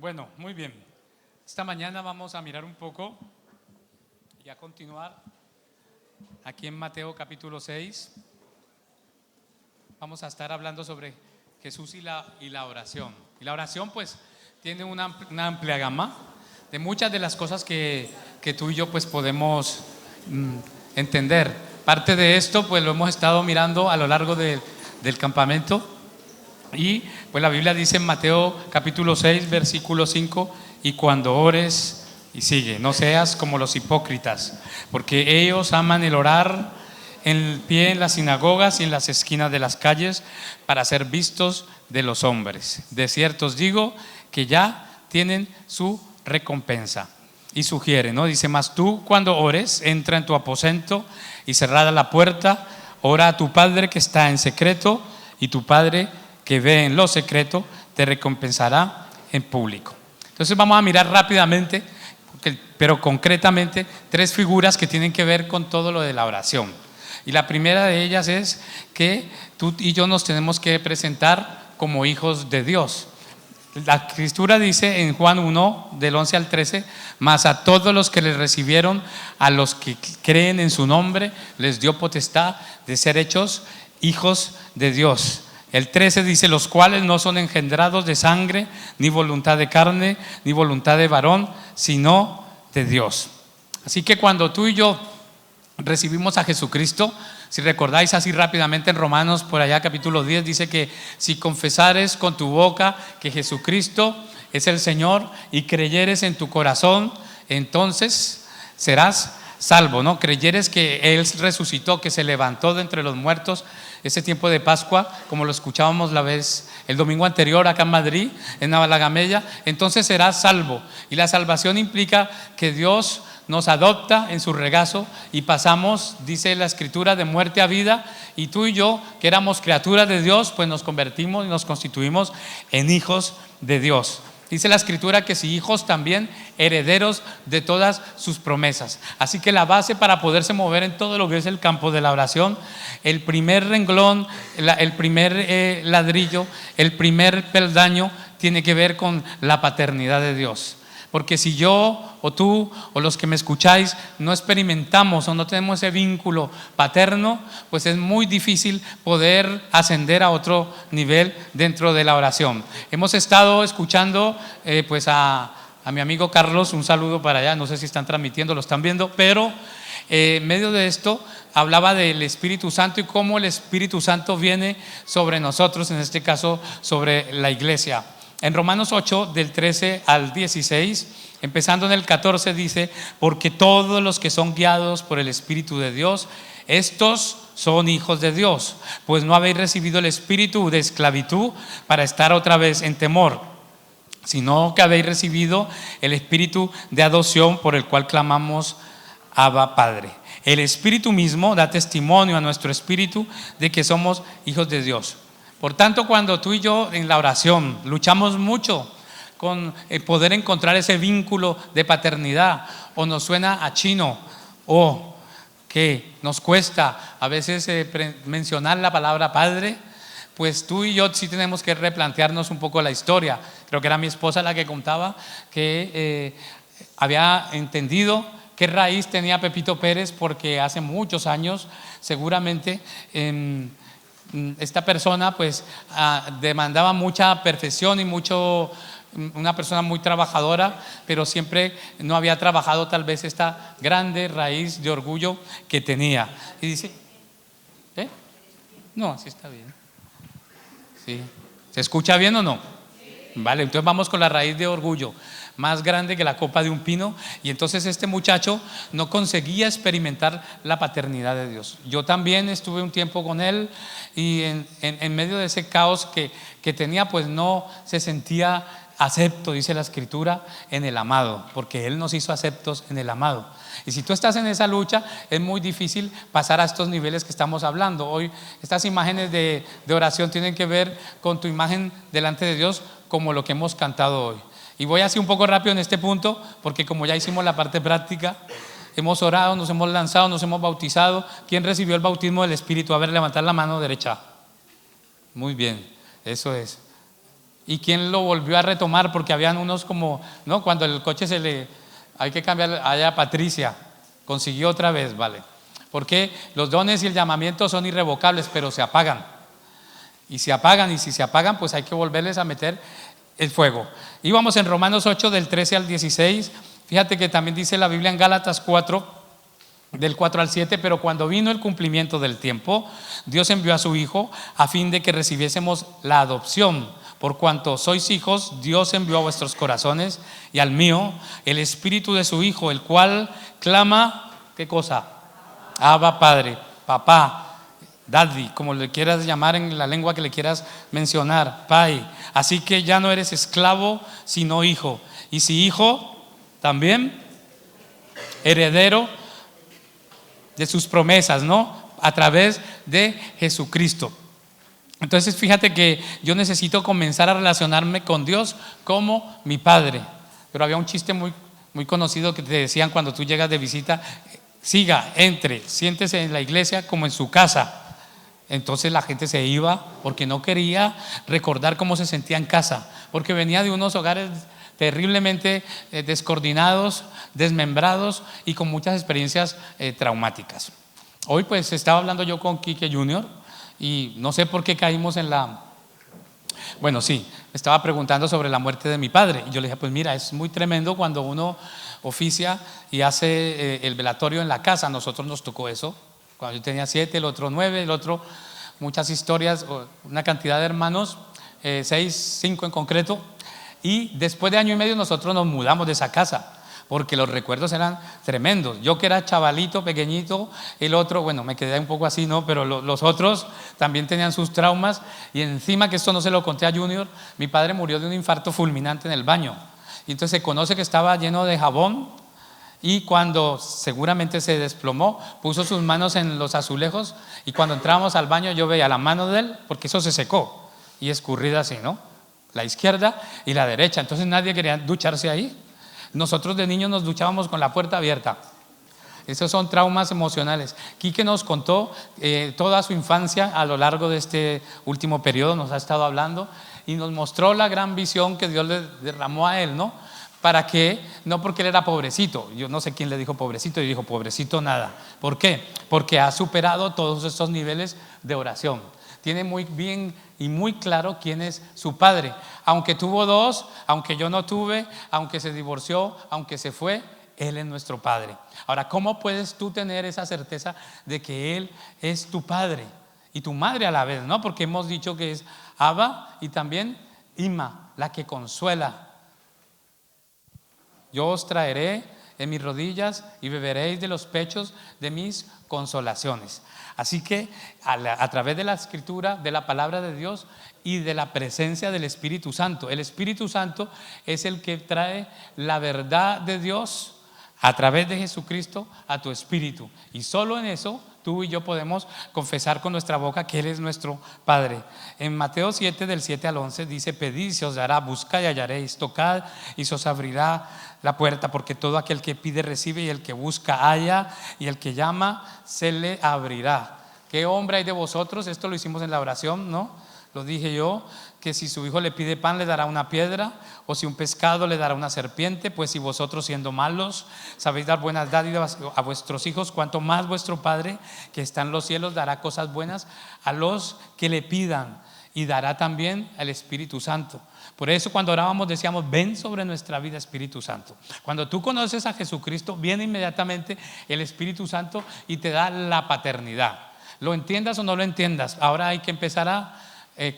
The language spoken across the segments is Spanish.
Bueno, muy bien. Esta mañana vamos a mirar un poco y a continuar aquí en Mateo capítulo 6. Vamos a estar hablando sobre Jesús y la oración. Y la oración pues tiene una amplia gama de muchas de las cosas que tú y yo pues podemos entender. Parte de esto pues lo hemos estado mirando a lo largo del campamento. Y pues la Biblia dice en Mateo capítulo 6 versículo 5: y cuando ores, y sigue, no seas como los hipócritas, porque ellos aman el orar en pie en las sinagogas y en las esquinas de las calles para ser vistos de los hombres. De cierto os digo que ya tienen su recompensa. Y sugiere, ¿no? Dice: mas tú cuando ores, entra en tu aposento y cerrada la puerta, ora a tu Padre que está en secreto, y tu Padre que ve en lo secreto te recompensará en público. Entonces vamos a mirar rápidamente, pero concretamente, tres figuras que tienen que ver con todo lo de la oración. Y la primera de ellas es que tú y yo nos tenemos que presentar como hijos de Dios. La escritura dice en Juan 1 del 11 al 13: mas a todos los que le recibieron, a los que creen en su nombre, les dio potestad de ser hechos hijos de Dios. El 13 dice: los cuales no son engendrados de sangre, ni voluntad de carne, ni voluntad de varón, sino de Dios. Así que cuando tú y yo recibimos a Jesucristo, si recordáis así rápidamente en Romanos por allá capítulo 10 dice que si confesares con tu boca que Jesucristo es el Señor y creyeres en tu corazón, entonces serás salvo, ¿no? Creyeres que Él resucitó, que se levantó de entre los muertos, ese tiempo de Pascua, como lo escuchábamos el domingo anterior acá en Madrid, en Navalagamella, entonces serás salvo. Y la salvación implica que Dios nos adopta en su regazo y pasamos, dice la escritura, de muerte a vida, y tú y yo, que éramos criaturas de Dios, pues nos convertimos y nos constituimos en hijos de Dios. Dice la escritura que si hijos, también herederos de todas sus promesas. Así que la base para poderse mover en todo lo que es el campo de la oración, el primer renglón, el primer ladrillo, el primer peldaño tiene que ver con la paternidad de Dios. Porque si yo o tú o los que me escucháis no experimentamos o no tenemos ese vínculo paterno, pues es muy difícil poder ascender a otro nivel dentro de la oración. Hemos estado escuchando pues a mi amigo Carlos, un saludo para allá, no sé si están transmitiendo, lo están viendo, pero en medio de esto hablaba del Espíritu Santo y cómo el Espíritu Santo viene sobre nosotros, en este caso sobre la iglesia. En Romanos 8, del 13 al 16, empezando en el 14, dice: porque todos los que son guiados por el Espíritu de Dios, estos son hijos de Dios, pues no habéis recibido el espíritu de esclavitud para estar otra vez en temor, sino que habéis recibido el espíritu de adopción, por el cual clamamos: Abba, Padre. El Espíritu mismo da testimonio a nuestro espíritu de que somos hijos de Dios. Por tanto, cuando tú y yo en la oración luchamos mucho con poder encontrar ese vínculo de paternidad, o nos suena a chino, o que nos cuesta a veces mencionar la palabra padre, pues tú y yo sí tenemos que replantearnos un poco la historia. Creo que era mi esposa la que contaba que había entendido qué raíz tenía Pepito Pérez, porque hace muchos años seguramente esta persona pues demandaba mucha perfección y una persona muy trabajadora, pero siempre no había trabajado tal vez esta grande raíz de orgullo que tenía. Y dice, no, así está bien. Sí. ¿Se escucha bien o no? Vale, entonces vamos con la raíz de orgullo, más grande que la copa de un pino. Y entonces este muchacho no conseguía experimentar la paternidad de Dios. Yo también estuve un tiempo con él, y en medio de ese caos que tenía, pues no se sentía acepto, dice la escritura, en el amado, porque Él nos hizo aceptos en el amado. Y si tú estás en esa lucha, es muy difícil pasar a estos niveles que estamos hablando. Hoy estas imágenes de oración tienen que ver con tu imagen delante de Dios, como lo que hemos cantado hoy. Y voy así un poco rápido en este punto, porque como ya hicimos la parte práctica, hemos orado, nos hemos lanzado, nos hemos bautizado. ¿Quién recibió el bautismo del Espíritu? A ver, levantar la mano derecha. Muy bien, eso es. ¿Y quién lo volvió a retomar? Porque habían unos como, ¿no? Cuando el coche hay que cambiar, allá Patricia consiguió otra vez, ¿vale? Porque los dones y el llamamiento son irrevocables, pero se apagan. Y se apagan, y si se apagan, pues hay que volverles a meter el fuego. Íbamos en Romanos 8, del 13 al 16. Fíjate que también dice la Biblia en Gálatas 4, del 4 al 7, pero cuando vino el cumplimiento del tiempo, Dios envió a su Hijo a fin de que recibiésemos la adopción. Por cuanto sois hijos, Dios envió a vuestros corazones y al mío el Espíritu de su Hijo, el cual clama, ¿qué cosa? Abba, Padre, papá, daddy, como le quieras llamar en la lengua que le quieras mencionar, pai. Así que ya no eres esclavo, sino hijo. Y si hijo, también heredero de sus promesas, ¿no? A través de Jesucristo. Entonces fíjate que yo necesito comenzar a relacionarme con Dios como mi Padre. Pero había un chiste muy, muy conocido que te decían cuando tú llegas de visita: siga, entre, siéntese en la iglesia como en su casa. Entonces la gente se iba porque no quería recordar cómo se sentía en casa, porque venía de unos hogares terriblemente descoordinados, desmembrados y con muchas experiencias traumáticas. Hoy pues estaba hablando yo con Quique Junior y no sé por qué caímos en bueno, sí, me estaba preguntando sobre la muerte de mi padre. Y yo le dije, pues mira, es muy tremendo cuando uno oficia y hace el velatorio en la casa. A nosotros nos tocó eso. Cuando yo tenía 7, el otro 9, el otro muchas historias, una cantidad de hermanos, 6, 5 en concreto. Y después de año y medio nosotros nos mudamos de esa casa, porque los recuerdos eran tremendos. Yo que era chavalito, pequeñito, el otro, bueno, me quedé un poco así, ¿no? Pero los otros también tenían sus traumas. Y encima, que esto no se lo conté a Junior, mi padre murió de un infarto fulminante en el baño. Y entonces se conoce que estaba lleno de jabón, y cuando seguramente se desplomó, puso sus manos en los azulejos, y cuando entrábamos al baño yo veía la mano de él, porque eso se secó, y escurrida así, ¿no? La izquierda y la derecha. Entonces nadie quería ducharse ahí. Nosotros de niños nos duchábamos con la puerta abierta. Esos son traumas emocionales. Quique nos contó toda su infancia a lo largo de este último periodo, nos ha estado hablando y nos mostró la gran visión que Dios le derramó a él, ¿no? ¿Para qué? No porque él era pobrecito. Yo no sé quién le dijo pobrecito, y dijo pobrecito nada. ¿Por qué? Porque ha superado todos estos niveles de oración. Tiene muy bien y muy claro quién es su padre. Aunque tuvo dos, aunque yo no tuve, aunque se divorció, aunque se fue, Él es nuestro padre. Ahora, ¿cómo puedes tú tener esa certeza de que Él es tu padre y tu madre a la vez, ¿no? Porque hemos dicho que es Abba y también Ima, la que consuela. Yo os traeré en mis rodillas y beberéis de los pechos de mis consolaciones. Así que a través de la escritura, de la palabra de Dios y de la presencia del Espíritu Santo. El Espíritu Santo es el que trae la verdad de Dios a través de Jesucristo a tu espíritu. Y solo en eso tú y yo podemos confesar con nuestra boca que Él es nuestro Padre. En Mateo 7, del 7 al 11 dice: pedid y se os dará, buscad y hallaréis, tocad y se os abrirá la puerta, porque todo aquel que pide recibe, y el que busca halla, y el que llama se le abrirá. ¿Qué hombre hay de vosotros? Esto lo hicimos en la oración, ¿no? Lo dije yo, que si su hijo le pide pan le dará una piedra, o si un pescado le dará una serpiente. Pues si vosotros, siendo malos, sabéis dar buenas dádivas a vuestros hijos, cuanto más vuestro Padre que está en los cielos dará cosas buenas a los que le pidan, y dará también el Espíritu Santo. Por eso cuando orábamos decíamos: ven sobre nuestra vida, Espíritu Santo. Cuando tú conoces a Jesucristo, viene inmediatamente el Espíritu Santo y te da la paternidad. Lo entiendas o no lo entiendas, ahora hay que empezar a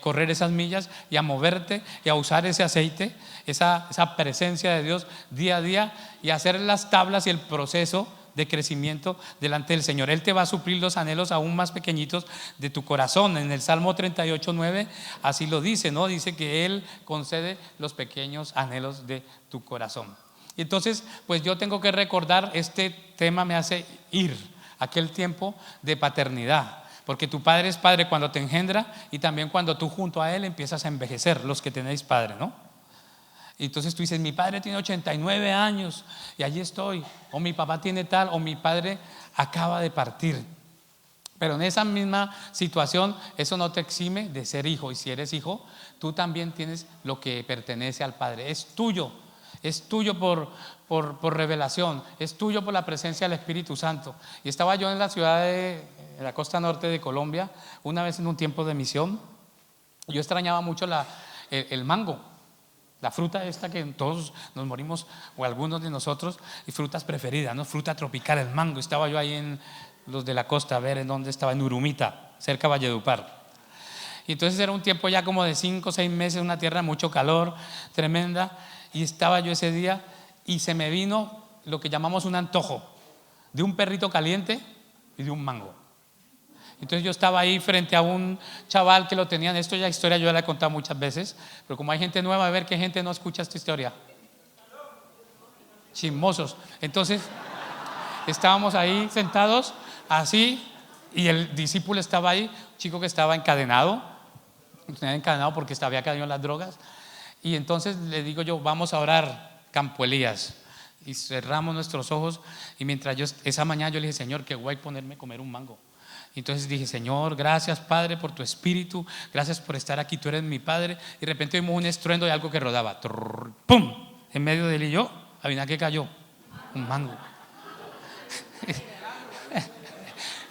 correr esas millas y a moverte y a usar ese aceite, esa presencia de Dios día a día, y hacer las tablas y el proceso de crecimiento delante del Señor. Él te va a suplir los anhelos aún más pequeñitos de tu corazón. En el Salmo 38:9 así lo dice, ¿no? Dice que Él concede los pequeños anhelos de tu corazón. Y entonces pues yo tengo que recordar, este tema me hace ir a aquel tiempo de paternidad, porque tu padre es padre cuando te engendra, y también cuando tú junto a él empiezas a envejecer, los que tenéis padre, ¿no? Y entonces tú dices: mi padre tiene 89 años y allí estoy, o mi papá tiene tal, o mi padre acaba de partir. Pero en esa misma situación, eso no te exime de ser hijo. Y si eres hijo, tú también tienes lo que pertenece al Padre. Es tuyo por revelación, es tuyo por la presencia del Espíritu Santo. Y estaba yo en la ciudad en la costa norte de Colombia, una vez en un tiempo de misión. Yo extrañaba mucho el mango, la fruta esta que todos nos morimos, o algunos de nosotros, y frutas preferidas, ¿no? Fruta tropical, el mango. Estaba yo ahí en los de la costa, a ver en dónde estaba, en Urumita, cerca de Valledupar. Y entonces era un tiempo ya como de 5 o 6 meses, una tierra de mucho calor, tremenda. Y estaba yo ese día y se me vino lo que llamamos un antojo de un perrito caliente y de un mango. Entonces yo estaba ahí frente a un chaval que lo tenían. Esto ya historia yo ya la he contado muchas veces, pero como hay gente nueva, a ver qué gente no escucha esta historia. Chismosos. Entonces estábamos ahí sentados así y el discípulo estaba ahí, un chico que estaba encadenado, porque había caído en las drogas. Y entonces le digo yo, vamos a orar, Campo Elías. Y cerramos nuestros ojos. Y mientras esa mañana yo le dije, Señor, que voy a ponerme a comer un mango. Y entonces dije, Señor, gracias Padre por tu espíritu, gracias por estar aquí, tú eres mi Padre. Y de repente vimos un estruendo de algo que rodaba, ¡pum! En medio de él y yo, adivina qué cayó, un mango.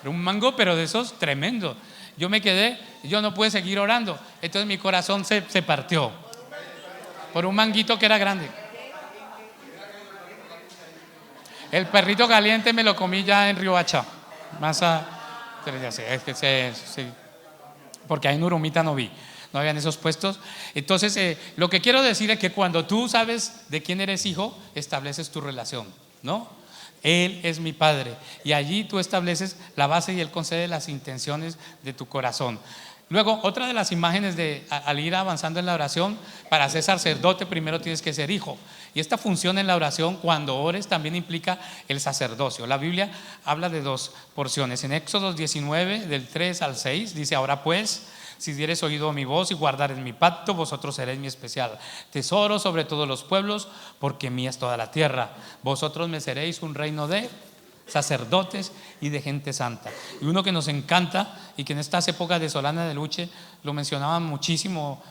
Era un mango, pero de esos tremendos. Yo me quedé, yo no pude seguir orando. Entonces mi corazón se partió por un manguito que era grande. El perrito caliente me lo comí ya en Riohacha, porque ahí en Urumita no habían esos puestos. Entonces lo que quiero decir es que cuando tú sabes de quién eres hijo, estableces tu relación, ¿no? Él es mi Padre, y allí tú estableces la base y Él concede las intenciones de tu corazón. Luego, otra de las imágenes al ir avanzando en la oración, para ser sacerdote primero tienes que ser hijo. Y esta función en la oración, cuando ores, también implica el sacerdocio. La Biblia habla de 2 porciones. En Éxodo 19, del 3 al 6, dice: ahora pues, si dieres oído a mi voz y guardares mi pacto, vosotros seréis mi especial tesoro sobre todos los pueblos, porque mía es toda la tierra. Vosotros me seréis un reino de sacerdotes y de gente santa. Y uno que nos encanta y que en estas épocas de Solana de Luche lo mencionaban muchísimo,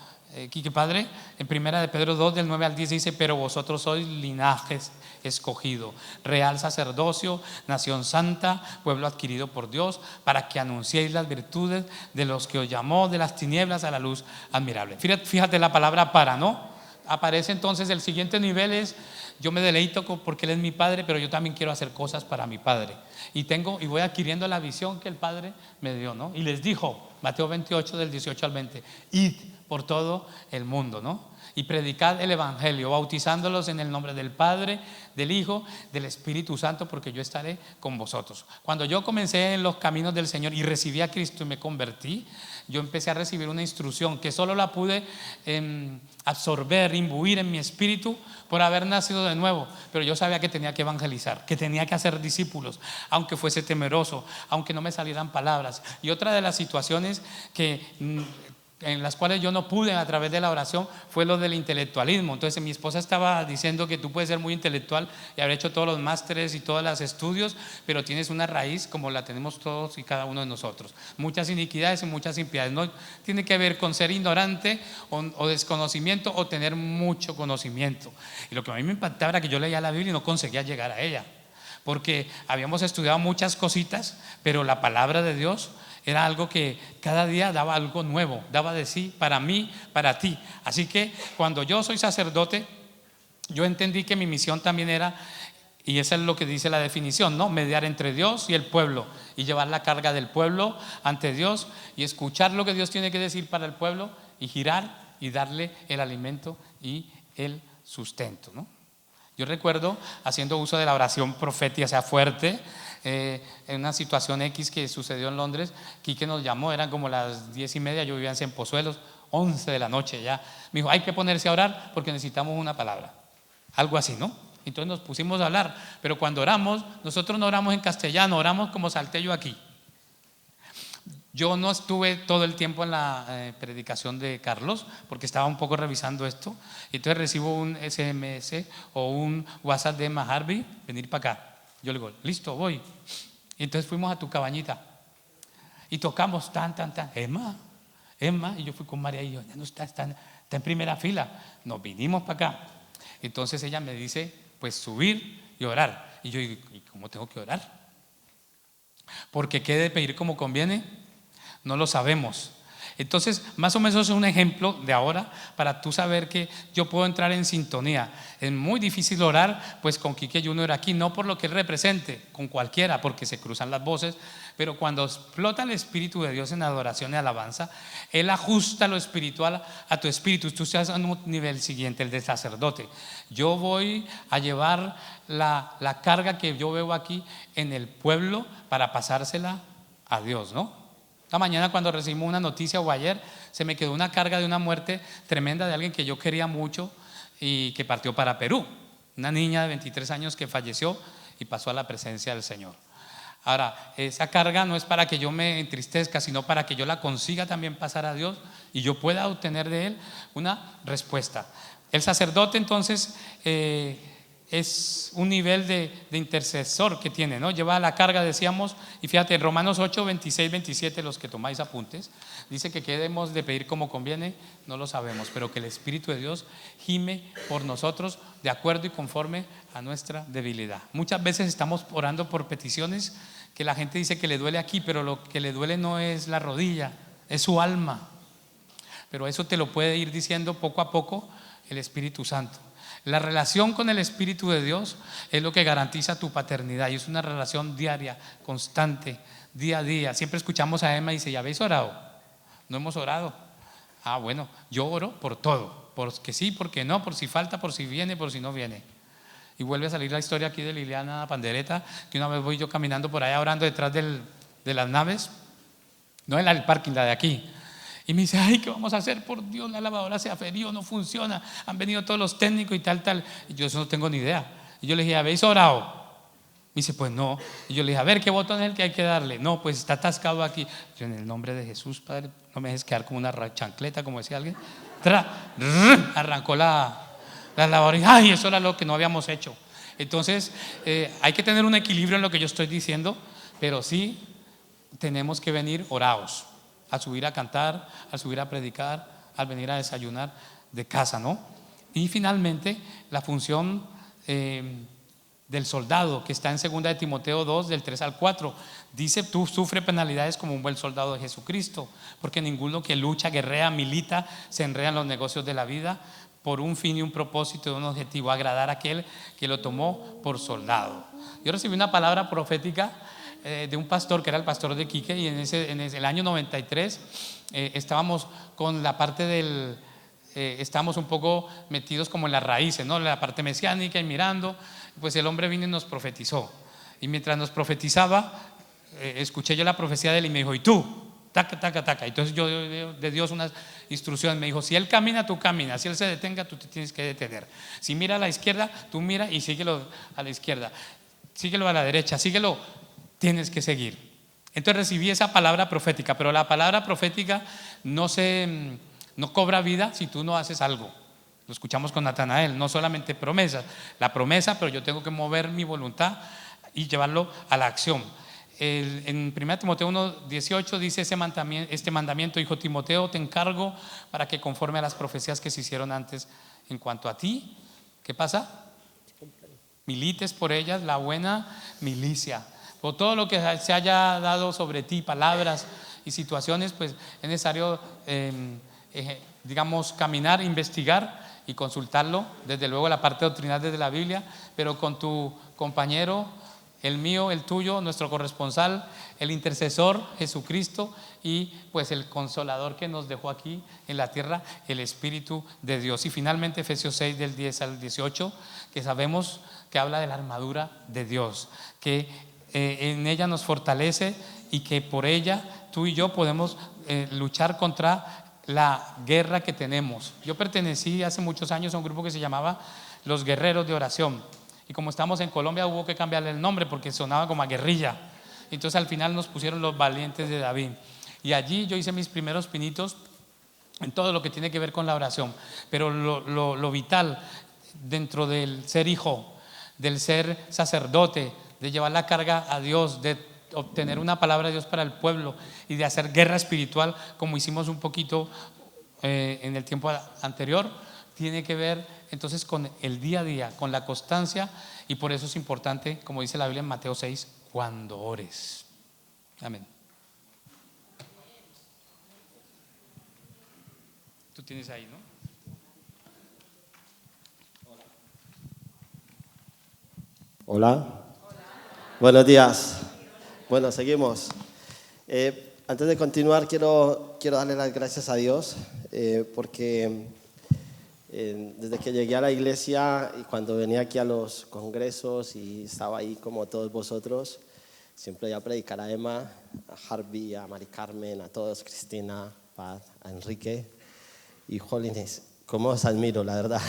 Quique Padre, en primera de Pedro 2 del 9 al 10 dice: pero vosotros sois linajes escogido, real sacerdocio, nación santa, pueblo adquirido por Dios, para que anunciéis las virtudes de los que os llamó de las tinieblas a la luz admirable. Fíjate la palabra para, ¿no? Aparece entonces el siguiente nivel es: yo me deleito porque Él es mi Padre, pero yo también quiero hacer cosas para mi Padre. Y voy adquiriendo la visión que el Padre me dio, ¿no? Y les dijo, Mateo 28 del 18 al 20: id por todo el mundo, ¿no? Y predicad el evangelio, bautizándolos en el nombre del Padre, del Hijo, del Espíritu Santo, porque yo estaré con vosotros. Cuando yo comencé en los caminos del Señor y recibí a Cristo y me convertí, yo empecé a recibir una instrucción que solo la pude absorber, imbuir en mi espíritu por haber nacido de nuevo. Pero yo sabía que tenía que evangelizar, que tenía que hacer discípulos, aunque fuese temeroso, aunque no me salieran palabras. Y otra de las situaciones en las cuales yo no pude a través de la oración fue lo del intelectualismo. Entonces mi esposa estaba diciendo que tú puedes ser muy intelectual y haber hecho todos los másteres y todos los estudios, pero tienes una raíz como la tenemos todos y cada uno de nosotros, muchas iniquidades y muchas impiedades. No tiene que ver con ser ignorante o desconocimiento o tener mucho conocimiento. Y lo que a mí me impactaba era que yo leía la Biblia y no conseguía llegar a ella, porque habíamos estudiado muchas cositas, pero la palabra de Dios era algo que cada día daba algo nuevo, daba de sí para mí, para ti. Así que cuando yo soy sacerdote, yo entendí que mi misión también era, y eso es lo que dice la definición, ¿no? Mediar entre Dios y el pueblo y llevar la carga del pueblo ante Dios y escuchar lo que Dios tiene que decir para el pueblo y girar y darle el alimento y el sustento, ¿no? Yo recuerdo haciendo uso de la oración profética, sea fuerte, en una situación X que sucedió en Londres. Quique nos llamó, eran como las 10:30, yo vivía en Cienpozuelos, 11 de la noche ya. Me dijo: hay que ponerse a orar porque necesitamos una palabra, algo así, ¿no? Entonces nos pusimos a hablar, pero cuando oramos, nosotros no oramos en castellano, oramos como salté yo aquí. Yo no estuve todo el tiempo en la predicación de Carlos porque estaba un poco revisando esto. Y entonces recibo un SMS o un WhatsApp de Maharby: venir para acá. Yo le digo: listo, voy. Y entonces fuimos a tu cabañita. Y tocamos tan, Emma, y yo fui con María y yo, ya no está en primera fila. Nos vinimos para acá. Entonces ella me dice, pues subir y orar. Y yo digo, ¿y cómo tengo que orar? Porque ¿qué de pedir como conviene? No lo sabemos. Entonces, más o menos es un ejemplo de ahora para tú saber que yo puedo entrar en sintonía. Es muy difícil orar pues con Quique Junior aquí, no por lo que él represente, con cualquiera, porque se cruzan las voces, pero cuando explota el Espíritu de Dios en adoración y alabanza, Él ajusta lo espiritual a tu espíritu. Tú estás en un nivel siguiente, el de sacerdote. Yo voy a llevar la carga que yo veo aquí en el pueblo para pasársela a Dios, ¿no? Esta mañana cuando recibimos una noticia o ayer se me quedó una carga de una muerte tremenda de alguien que yo quería mucho y que partió para Perú. Una niña de 23 años que falleció y pasó a la presencia del Señor. Ahora, esa carga no es para que yo me entristezca, sino para que yo la consiga también pasar a Dios y yo pueda obtener de Él una respuesta. El sacerdote entonces es un nivel de intercesor que tiene, ¿no? Lleva la carga, decíamos, y fíjate, en Romanos 8, 26, 27, los que tomáis apuntes, dice que qué debemos de pedir como conviene, no lo sabemos, pero que el Espíritu de Dios gime por nosotros de acuerdo y conforme a nuestra debilidad. Muchas veces estamos orando por peticiones que la gente dice que le duele aquí, pero lo que le duele no es la rodilla, es su alma. Pero eso te lo puede ir diciendo poco a poco el Espíritu Santo. La relación con el Espíritu de Dios es lo que garantiza tu paternidad y es una relación diaria, constante, día a día. Siempre escuchamos a Emma y dice, ¿ya habéis orado? No hemos orado. Ah, bueno, yo oro por todo, porque sí, porque no, por si falta, por si viene, por si no viene. Y vuelve a salir la historia aquí de Liliana Pandereta, que una vez voy yo caminando por allá orando detrás de las naves, no en el parking, la de aquí. Y me dice, ay, ¿qué vamos a hacer? Por Dios, la lavadora se aferió, no funciona, han venido todos los técnicos y tal. Y yo eso no tengo ni idea. Y yo le dije, ¿habéis orado? Me dice, pues no. Y yo le dije, a ver, ¿qué botón es el que hay que darle? No, pues está atascado aquí. Yo, en el nombre de Jesús, Padre, no me dejes quedar como una chancleta, como decía alguien. Arrancó la lavadora y, ay, eso era lo que no habíamos hecho. Entonces, hay que tener un equilibrio en lo que yo estoy diciendo, pero sí tenemos que venir orados. A subir a cantar, a subir a predicar, al venir a desayunar de casa, ¿no? Y finalmente la función del soldado que está en 2 de Timoteo 2 del 3 al 4 dice, tú sufre penalidades como un buen soldado de Jesucristo, porque ninguno que lucha, guerrea, milita, se enreda en los negocios de la vida por un fin y un propósito y un objetivo, agradar a aquel que lo tomó por soldado. Yo recibí una palabra profética de un pastor que era el pastor de Quique, y en el año 93 estábamos con la parte estábamos un poco metidos como en las raíces, ¿no? La parte mesiánica y mirando, pues el hombre vino y nos profetizó, y mientras nos profetizaba escuché yo la profecía de él y me dijo, ¿y tú? Taca, taca, taca. Entonces yo de Dios unas instrucciones, me dijo, si él camina, tú caminas, si él se detenga, tú te tienes que detener, si mira a la izquierda, tú mira y síguelo a la izquierda, síguelo a la derecha, síguelo, tienes que seguir. Entonces recibí esa palabra profética, pero la palabra profética no cobra vida si tú no haces algo. Lo escuchamos con Natanael, no solamente promesas, la promesa, pero yo tengo que mover mi voluntad y llevarlo a la acción. En 1 Timoteo 1:18 dice este mandamiento, hijo Timoteo, te encargo para que conforme a las profecías que se hicieron antes en cuanto a ti, ¿qué pasa? Milites por ellas la buena milicia. Por todo lo que se haya dado sobre ti, palabras y situaciones, pues es necesario, digamos, caminar, investigar y consultarlo, desde luego la parte doctrinal desde la Biblia, pero con tu compañero, el mío, el tuyo, nuestro corresponsal, el intercesor, Jesucristo, y pues el consolador que nos dejó aquí en la tierra, el Espíritu de Dios. Y finalmente Efesios 6 del 10 al 18, que sabemos que habla de la armadura de Dios, que en ella nos fortalece y que por ella tú y yo podemos luchar contra la guerra que tenemos. Yo pertenecí hace muchos años a un grupo que se llamaba Los Guerreros de Oración, y como estamos en Colombia hubo que cambiarle el nombre porque sonaba como a guerrilla. Entonces al final nos pusieron Los Valientes de David, y allí yo hice mis primeros pinitos en todo lo que tiene que ver con la oración. Pero lo vital dentro del ser hijo, del ser sacerdote, de llevar la carga a Dios, de obtener una palabra de Dios para el pueblo y de hacer guerra espiritual, como hicimos un poquito en el tiempo anterior, tiene que ver entonces con el día a día, con la constancia, y por eso es importante, como dice la Biblia en Mateo 6, cuando ores. Amén. Tú tienes ahí, ¿no? Hola. Buenos días. Bueno, seguimos. Antes de continuar, quiero darle las gracias a Dios porque desde que llegué a la iglesia y cuando venía aquí a los congresos y estaba ahí como todos vosotros, siempre iba a predicar a Emma, a Harvey, a Mari Carmen, a todos, Cristina, Paz, a Enrique. Y jolines, cómo os admiro, la verdad.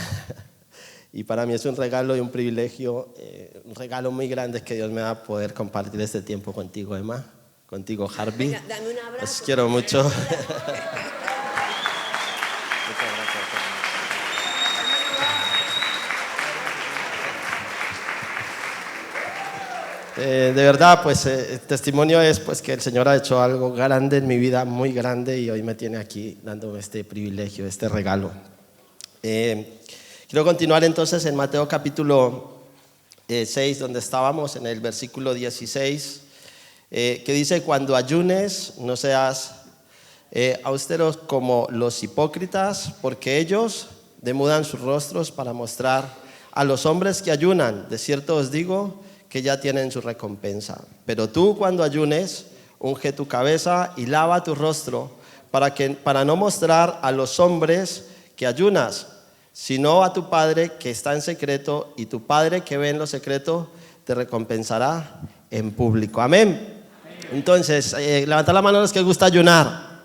Y para mí es un regalo y un privilegio, un regalo muy grande que Dios me da poder compartir este tiempo contigo, Emma, contigo, Harvey. Venga, dame un abrazo. Os quiero mucho. De verdad, pues el testimonio es pues, que el Señor ha hecho algo grande en mi vida, muy grande, y hoy me tiene aquí dándome este privilegio, este regalo. Quiero continuar entonces en Mateo capítulo 6, donde estábamos, en el versículo 16, que dice: cuando ayunes, no seas austeros como los hipócritas, porque ellos demudan sus rostros para mostrar a los hombres que ayunan. De cierto os digo que ya tienen su recompensa. Pero tú, cuando ayunes, unge tu cabeza y lava tu rostro, para no mostrar a los hombres que ayunas, sino a tu Padre que está en secreto, y tu Padre que ve en lo secreto te recompensará en público. Amén. Entonces, levantad la mano a los que os gusta ayunar.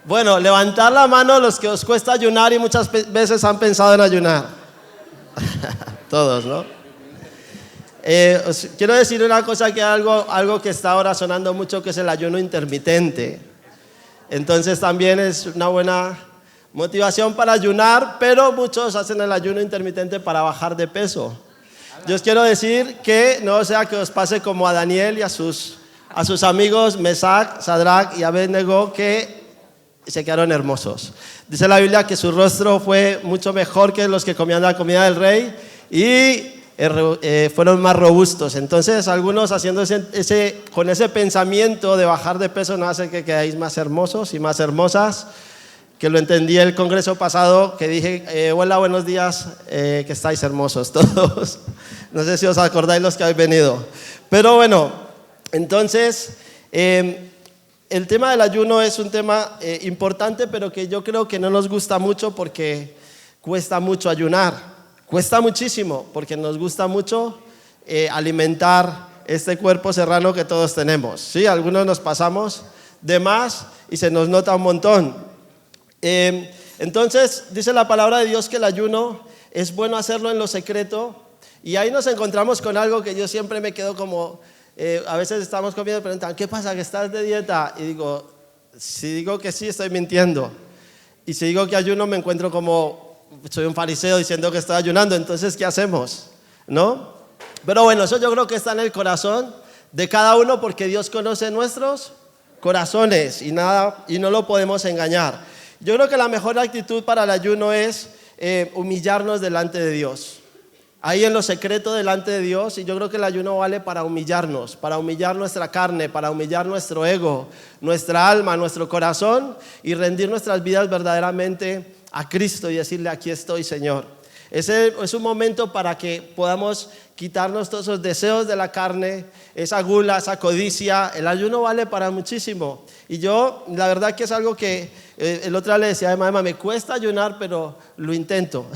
Bueno, levantad la mano a los que os cuesta ayunar y muchas veces han pensado en ayunar. Todos, ¿no? Os quiero decir una cosa, que algo que está ahora sonando mucho, que es el ayuno intermitente. Entonces también es una buena motivación para ayunar, pero muchos hacen el ayuno intermitente para bajar de peso. Yo os quiero decir que no sea que os pase como a Daniel y a sus amigos Mesac, Sadrach y Abednego, que se quedaron hermosos. Dice la Biblia que su rostro fue mucho mejor que los que comían la comida del rey y fueron más robustos. Entonces algunos haciendo con ese pensamiento de bajar de peso no hace que quedéis más hermosos y más hermosas, que lo entendí el congreso pasado, que dije: hola, buenos días, que estáis hermosos todos. No sé si os acordáis los que habéis venido. Pero bueno, entonces el tema del ayuno es un tema importante, pero que yo creo que no nos gusta mucho porque cuesta mucho ayunar. Cuesta muchísimo porque nos gusta mucho alimentar este cuerpo serrano que todos tenemos. Sí, algunos nos pasamos de más y se nos nota un montón. Entonces dice la palabra de Dios que el ayuno es bueno hacerlo en lo secreto, y ahí nos encontramos con algo que yo siempre me quedo como... a veces estamos comiendo y preguntan: ¿qué pasa, que estás de dieta? Y digo, si digo que sí, estoy mintiendo. Y si digo que ayuno, me encuentro como soy un fariseo diciendo que estoy ayunando. Entonces, ¿qué hacemos? ¿No? Pero bueno, eso yo creo que está en el corazón de cada uno, porque Dios conoce nuestros corazones y no lo podemos engañar. Yo creo que la mejor actitud para el ayuno es humillarnos delante de Dios. Ahí en lo secreto delante de Dios. Y yo creo que el ayuno vale para humillarnos, para humillar nuestra carne, para humillar nuestro ego, nuestra alma, nuestro corazón, y rendir nuestras vidas verdaderamente a Cristo y decirle: aquí estoy, Señor. Ese es un momento para que podamos quitarnos todos esos deseos de la carne, esa gula, esa codicia. El ayuno vale para muchísimo. Y yo, la verdad que es algo que el otro día le decía a Emma: me cuesta ayunar, pero lo intento.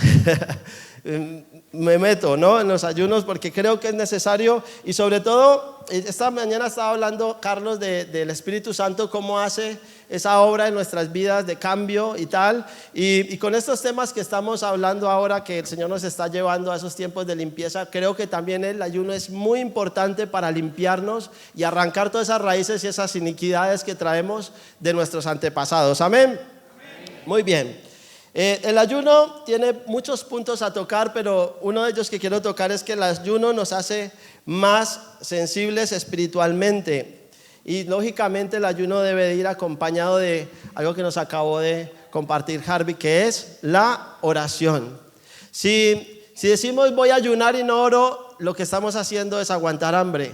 Me meto, ¿no?, en los ayunos porque creo que es necesario. Y sobre todo, esta mañana estaba hablando Carlos del Espíritu Santo, cómo hace esa obra en nuestras vidas de cambio y tal. Y con estos temas que estamos hablando ahora, que el Señor nos está llevando a esos tiempos de limpieza, creo que también el ayuno es muy importante para limpiarnos y arrancar todas esas raíces y esas iniquidades que traemos de nuestros antepasados. Amén. Muy bien. El ayuno tiene muchos puntos a tocar, pero uno de ellos que quiero tocar es que el ayuno nos hace más sensibles espiritualmente. Y lógicamente el ayuno debe de ir acompañado de algo que nos acabó de compartir Harvey, que es la oración. Si decimos voy a ayunar y no oro, lo que estamos haciendo es aguantar hambre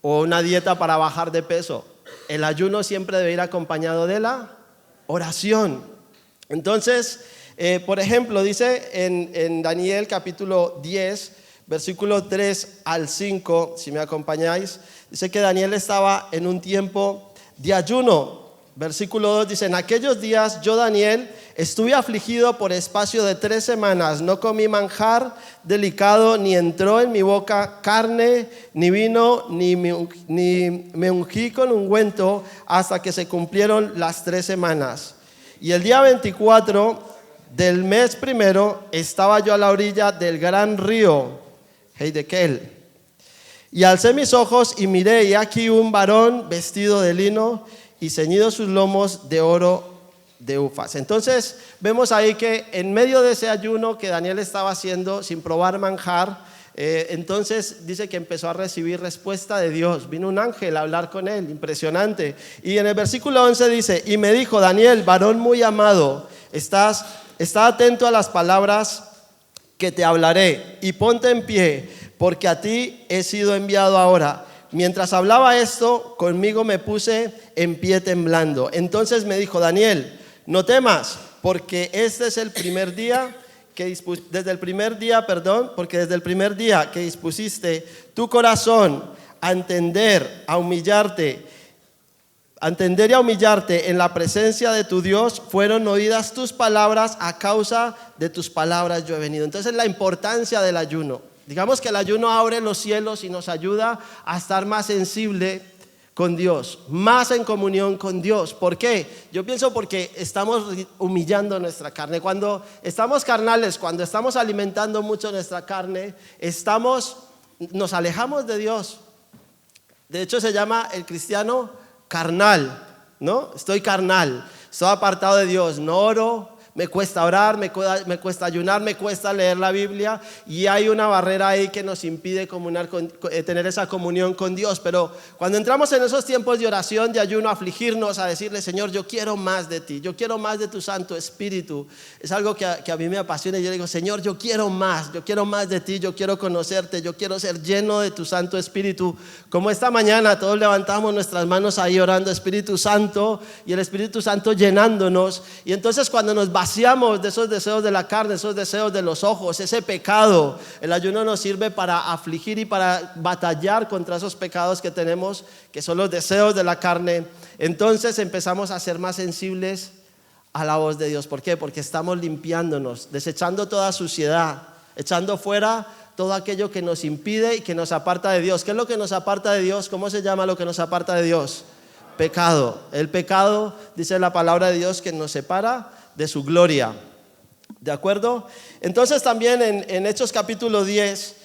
o una dieta para bajar de peso. El ayuno siempre debe ir acompañado de la oración. Entonces, por ejemplo, dice en Daniel capítulo 10, versículo 3 al 5, si me acompañáis, dice que Daniel estaba en un tiempo de ayuno. Versículo 2 dice, en aquellos días yo, Daniel, estuve afligido por espacio de 3 semanas, no comí manjar delicado, ni entró en mi boca carne, ni vino, ni me ungí con ungüento hasta que se cumplieron las 3 semanas. Y el día 24 del mes primero estaba yo a la orilla del gran río Heidekel. Y alcé mis ojos y miré, y aquí un varón vestido de lino y ceñido sus lomos de oro de Ufaz. Entonces vemos ahí que en medio de ese ayuno que Daniel estaba haciendo sin probar manjar, entonces dice que empezó a recibir respuesta de Dios. Vino un ángel a hablar con él, impresionante. Y en el versículo 11 dice, y me dijo, Daniel, varón muy amado, está atento a las palabras que te hablaré y ponte en pie, porque a ti he sido enviado ahora. Mientras hablaba esto, conmigo me puse en pie temblando. Entonces me dijo, Daniel, no temas, porque este es el primer día porque desde el primer día que dispusiste tu corazón a entender y a humillarte en la presencia de tu Dios, fueron oídas tus palabras, a causa de tus palabras yo he venido. Entonces la importancia del ayuno. Digamos que el ayuno abre los cielos y nos ayuda a estar más sensible con Dios, más en comunión con Dios. ¿Por qué? Yo pienso porque estamos humillando nuestra carne. Cuando estamos carnales, cuando estamos alimentando mucho nuestra carne, nos alejamos de Dios. De hecho se llama el cristiano carnal, ¿no? Estoy carnal, estoy apartado de Dios, no oro. Me cuesta orar, me cuesta ayunar, me cuesta leer la Biblia, y hay una barrera ahí que nos impide tener esa comunión con Dios. Pero cuando entramos en esos tiempos de oración, de ayuno, afligirnos, a decirle, Señor, yo quiero más de ti, yo quiero más de tu Santo Espíritu. Es algo que a mí me apasiona, y yo digo, Señor, yo quiero más de ti, yo quiero conocerte, yo quiero ser lleno de tu Santo Espíritu. Como esta mañana todos levantamos nuestras manos ahí orando, Espíritu Santo, y el Espíritu Santo llenándonos. Y entonces cuando nos vaciamos de esos deseos de la carne, esos deseos de los ojos, ese pecado, el ayuno nos sirve para afligir y para batallar contra esos pecados que tenemos, que son los deseos de la carne. Entonces empezamos a ser más sensibles a la voz de Dios. ¿Por qué? Porque estamos limpiándonos, desechando toda suciedad, echando fuera todo aquello que nos impide y que nos aparta de Dios. ¿Qué es lo que nos aparta de Dios? ¿Cómo se llama lo que nos aparta de Dios? Pecado. El pecado, dice la palabra de Dios, que nos separa de su gloria. ¿De acuerdo? Entonces también en Hechos capítulo 10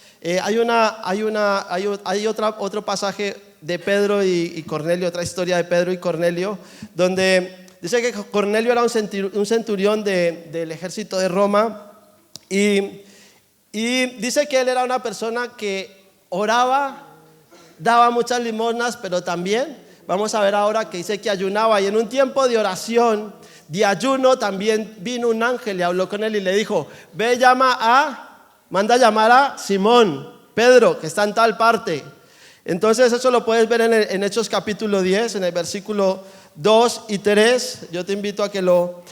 hay otro pasaje de Pedro y Cornelio, otra historia de Pedro y Cornelio, donde dice que Cornelio era un centurión del ejército de Roma, y dice que él era una persona que oraba, daba muchas limosnas, pero también vamos a ver ahora que dice que ayunaba, y en un tiempo de oración, de ayuno, también vino un ángel y habló con él y le dijo, manda a llamar a Simón, Pedro, que está en tal parte. Entonces eso lo puedes ver en Hechos capítulo 10, en el versículo 2 y 3. Yo te invito a que lo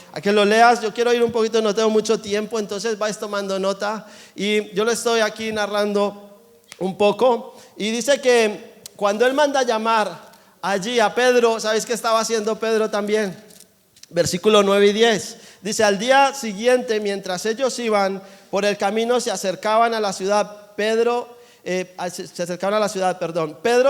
leas. Yo quiero ir un poquito, no tengo mucho tiempo, entonces vais tomando nota, y yo lo estoy aquí narrando un poco. Y dice que cuando él manda a llamar allí a Pedro, ¿sabéis qué estaba haciendo Pedro también? Versículo 9 y 10, dice, al día siguiente, mientras ellos iban por el camino, se acercaban a la ciudad, Pedro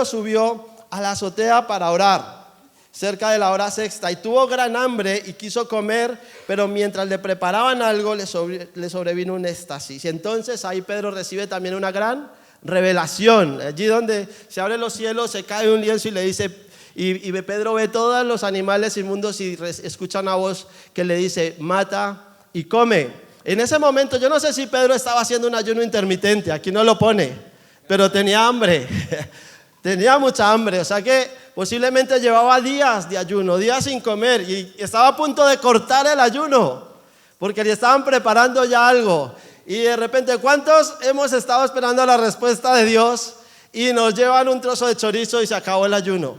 subió a la azotea para orar, cerca de la hora sexta, y tuvo gran hambre y quiso comer, pero mientras le preparaban algo, le sobrevino un éxtasis. Y entonces ahí Pedro recibe también una gran revelación, allí donde se abren los cielos, se cae un lienzo y le dice, y Pedro ve todos los animales inmundos y escucha una voz que le dice, mata y come. En ese momento, yo no sé si Pedro estaba haciendo un ayuno intermitente, aquí no lo pone, pero tenía hambre, tenía mucha hambre, o sea que posiblemente llevaba días de ayuno, días sin comer, y estaba a punto de cortar el ayuno, porque le estaban preparando ya algo. Y de repente, ¿cuántos hemos estado esperando la respuesta de Dios y nos llevan un trozo de chorizo y se acabó el ayuno?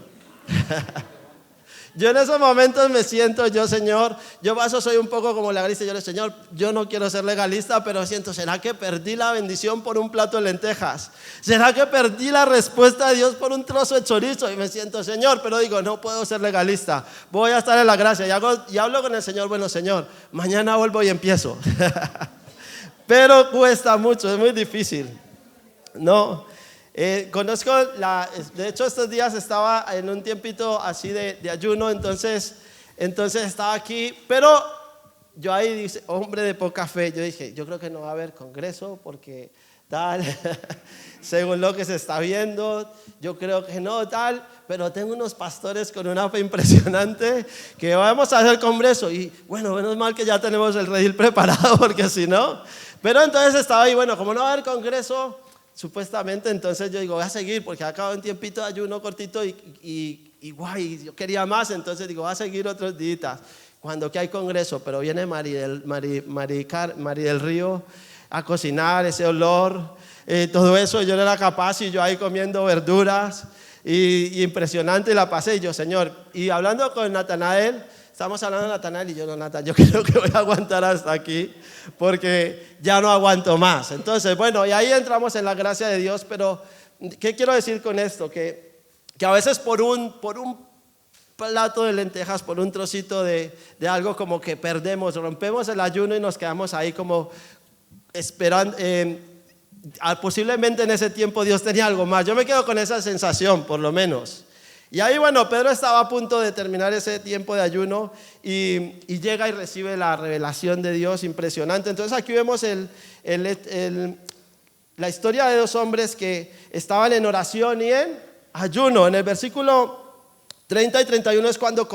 Yo en esos momentos me siento, Señor, yo paso, soy un poco como legalista. Yo le digo, Señor, yo no quiero ser legalista, pero siento, ¿será que perdí la bendición por un plato de lentejas? ¿Será que perdí la respuesta de Dios por un trozo de chorizo? Y me siento, Señor, pero digo, no puedo ser legalista, voy a estar en la gracia. Y hablo con el Señor, bueno, Señor, mañana vuelvo y empiezo. Pero cuesta mucho, es muy difícil, ¿no? Conozco, de hecho estos días estaba en un tiempito así de ayuno, entonces estaba aquí, pero yo ahí dice, hombre de poca fe, yo dije, yo creo que no va a haber congreso porque tal, según lo que se está viendo, yo creo que no tal, pero tengo unos pastores con una fe impresionante que vamos a hacer congreso y bueno, menos mal que ya tenemos el redil preparado porque si no, pero entonces estaba ahí, bueno, como no va a haber congreso, supuestamente, entonces yo digo, voy a seguir porque acabo un tiempito de ayuno cortito y guay, yo quería más, entonces digo, voy a seguir otros días, cuando que hay congreso, pero viene Mari del Río a cocinar, ese olor, todo eso, yo no era capaz y yo ahí comiendo verduras y impresionante, la pasé y yo, Señor, y hablando con Natanael, estamos hablando de Natanael y yo, no, Nata, yo creo que voy a aguantar hasta aquí porque ya no aguanto más. Entonces, bueno, y ahí entramos en la gracia de Dios, pero ¿qué quiero decir con esto? Que a veces por un plato de lentejas, por un trocito de algo como que perdemos, rompemos el ayuno y nos quedamos ahí como esperando. Posiblemente en ese tiempo Dios tenía algo más. Yo me quedo con esa sensación, por lo menos. Y ahí, bueno, Pedro estaba a punto de terminar ese tiempo de ayuno y llega y recibe la revelación de Dios impresionante. Entonces aquí vemos la historia de dos hombres que estaban en oración y en ayuno. En el versículo 30 y 31 es cuando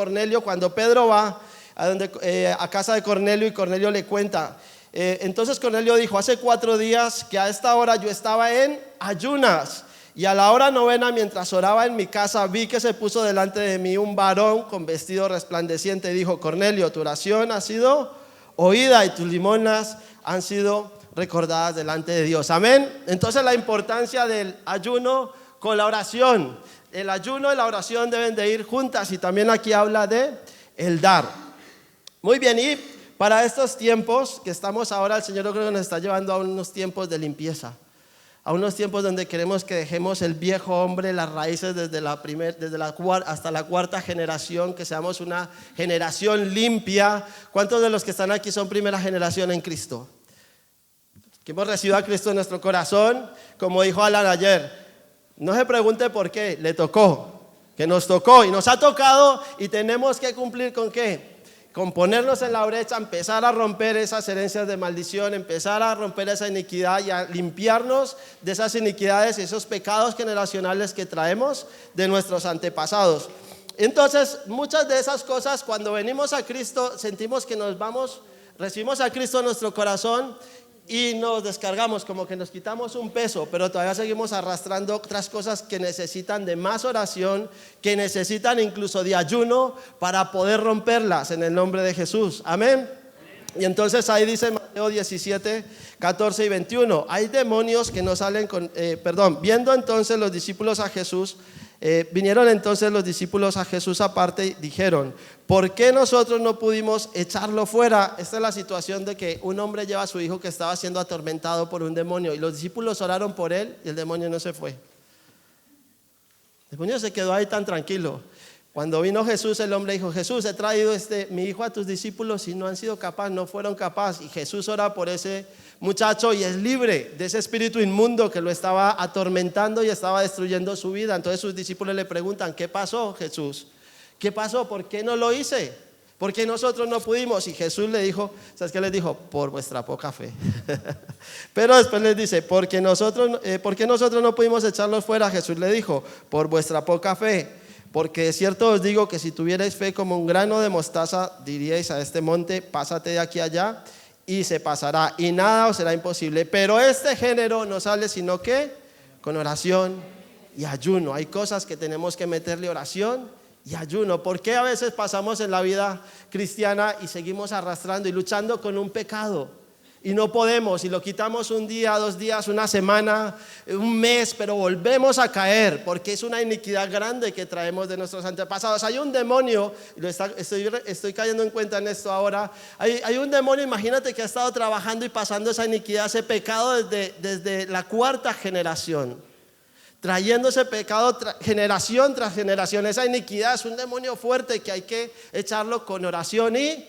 Pedro va a casa de Cornelio y Cornelio le cuenta. Entonces Cornelio dijo, hace 4 días que a esta hora yo estaba en ayunas. Y a la hora novena, mientras oraba en mi casa, vi que se puso delante de mí un varón con vestido resplandeciente y dijo, Cornelio, tu oración ha sido oída y tus limosnas han sido recordadas delante de Dios. Amén. Entonces la importancia del ayuno con la oración. El ayuno y la oración deben de ir juntas y también aquí habla de el dar. Muy bien, y para estos tiempos que estamos ahora, el Señor yo creo que nos está llevando a unos tiempos de limpieza. A unos tiempos donde queremos que dejemos el viejo hombre, las raíces hasta la 4ª generación, que seamos una generación limpia. ¿Cuántos de los que están aquí son primera generación en Cristo? Que hemos recibido a Cristo en nuestro corazón, como dijo Alan ayer. No se pregunte por qué, le tocó, que nos tocó y nos ha tocado y tenemos que cumplir con ¿qué? Con ponernos en la brecha, empezar a romper esas herencias de maldición, empezar a romper esa iniquidad y a limpiarnos de esas iniquidades y esos pecados generacionales que traemos de nuestros antepasados. Entonces, muchas de esas cosas, cuando venimos a Cristo, sentimos que recibimos a Cristo en nuestro corazón y nos descargamos, como que nos quitamos un peso, pero todavía seguimos arrastrando otras cosas que necesitan de más oración, que necesitan incluso de ayuno para poder romperlas en el nombre de Jesús. Amén. Y entonces ahí dice Mateo 17, 14 y 21, hay demonios que no salen viendo entonces los discípulos a Jesús, vinieron entonces los discípulos a Jesús aparte y dijeron, ¿por qué nosotros no pudimos echarlo fuera? Esta es la situación de que un hombre lleva a su hijo que estaba siendo atormentado por un demonio y los discípulos oraron por él y el demonio no se fue. El demonio se quedó ahí tan tranquilo. Cuando vino Jesús, el hombre dijo, Jesús, he traído mi hijo a tus discípulos y no han sido capaces, no fueron capaces. Y Jesús ora por ese muchacho y es libre de ese espíritu inmundo que lo estaba atormentando y estaba destruyendo su vida. Entonces sus discípulos le preguntan, ¿qué pasó, Jesús? ¿Qué pasó? ¿Por qué no lo hice? ¿Por qué nosotros no pudimos? Y Jesús le dijo, ¿sabes qué les dijo? Por vuestra poca fe. Pero después les dice, ¿por qué nosotros no pudimos echarlos fuera? Jesús le dijo, por vuestra poca fe. Porque de cierto os digo que si tuvierais fe como un grano de mostaza, diríais a este monte, pásate de aquí a allá, y se pasará, y nada os será imposible. Pero este género no sale sino que con oración y ayuno. Hay cosas que tenemos que meterle oración y ayuno. ¿Por qué a veces pasamos en la vida cristiana y seguimos arrastrando y luchando con un pecado? Y no podemos, y lo quitamos un día, 2 días, una semana, un mes, pero volvemos a caer, porque es una iniquidad grande que traemos de nuestros antepasados. Hay un demonio, y estoy cayendo en cuenta en esto ahora, hay un demonio, imagínate, que ha estado trabajando y pasando esa iniquidad, ese pecado desde la 4ª generación. Trayendo ese pecado generación tras generación. Esa iniquidad es un demonio fuerte que hay que echarlo con oración y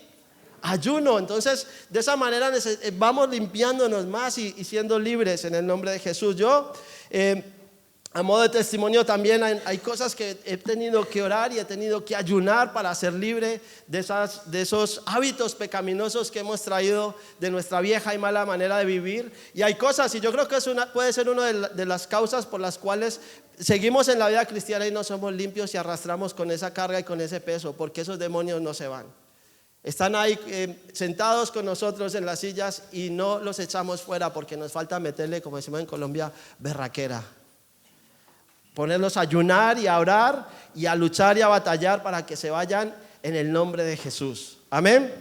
ayuno. Entonces, de esa manera vamos limpiándonos más y siendo libres en el nombre de Jesús. Yo, a modo de testimonio también, hay cosas que he tenido que orar y he tenido que ayunar para ser libre de esos hábitos pecaminosos que hemos traído de nuestra vieja y mala manera de vivir. Y hay cosas, y yo creo que puede ser una de las causas por las cuales seguimos en la vida cristiana y no somos limpios y arrastramos con esa carga y con ese peso, porque esos demonios no se van. Están ahí sentados con nosotros en las sillas y no los echamos fuera porque nos falta meterle, como decimos en Colombia, berraquera. Ponerlos a ayunar y a orar y a luchar y a batallar para que se vayan en el nombre de Jesús. Amén.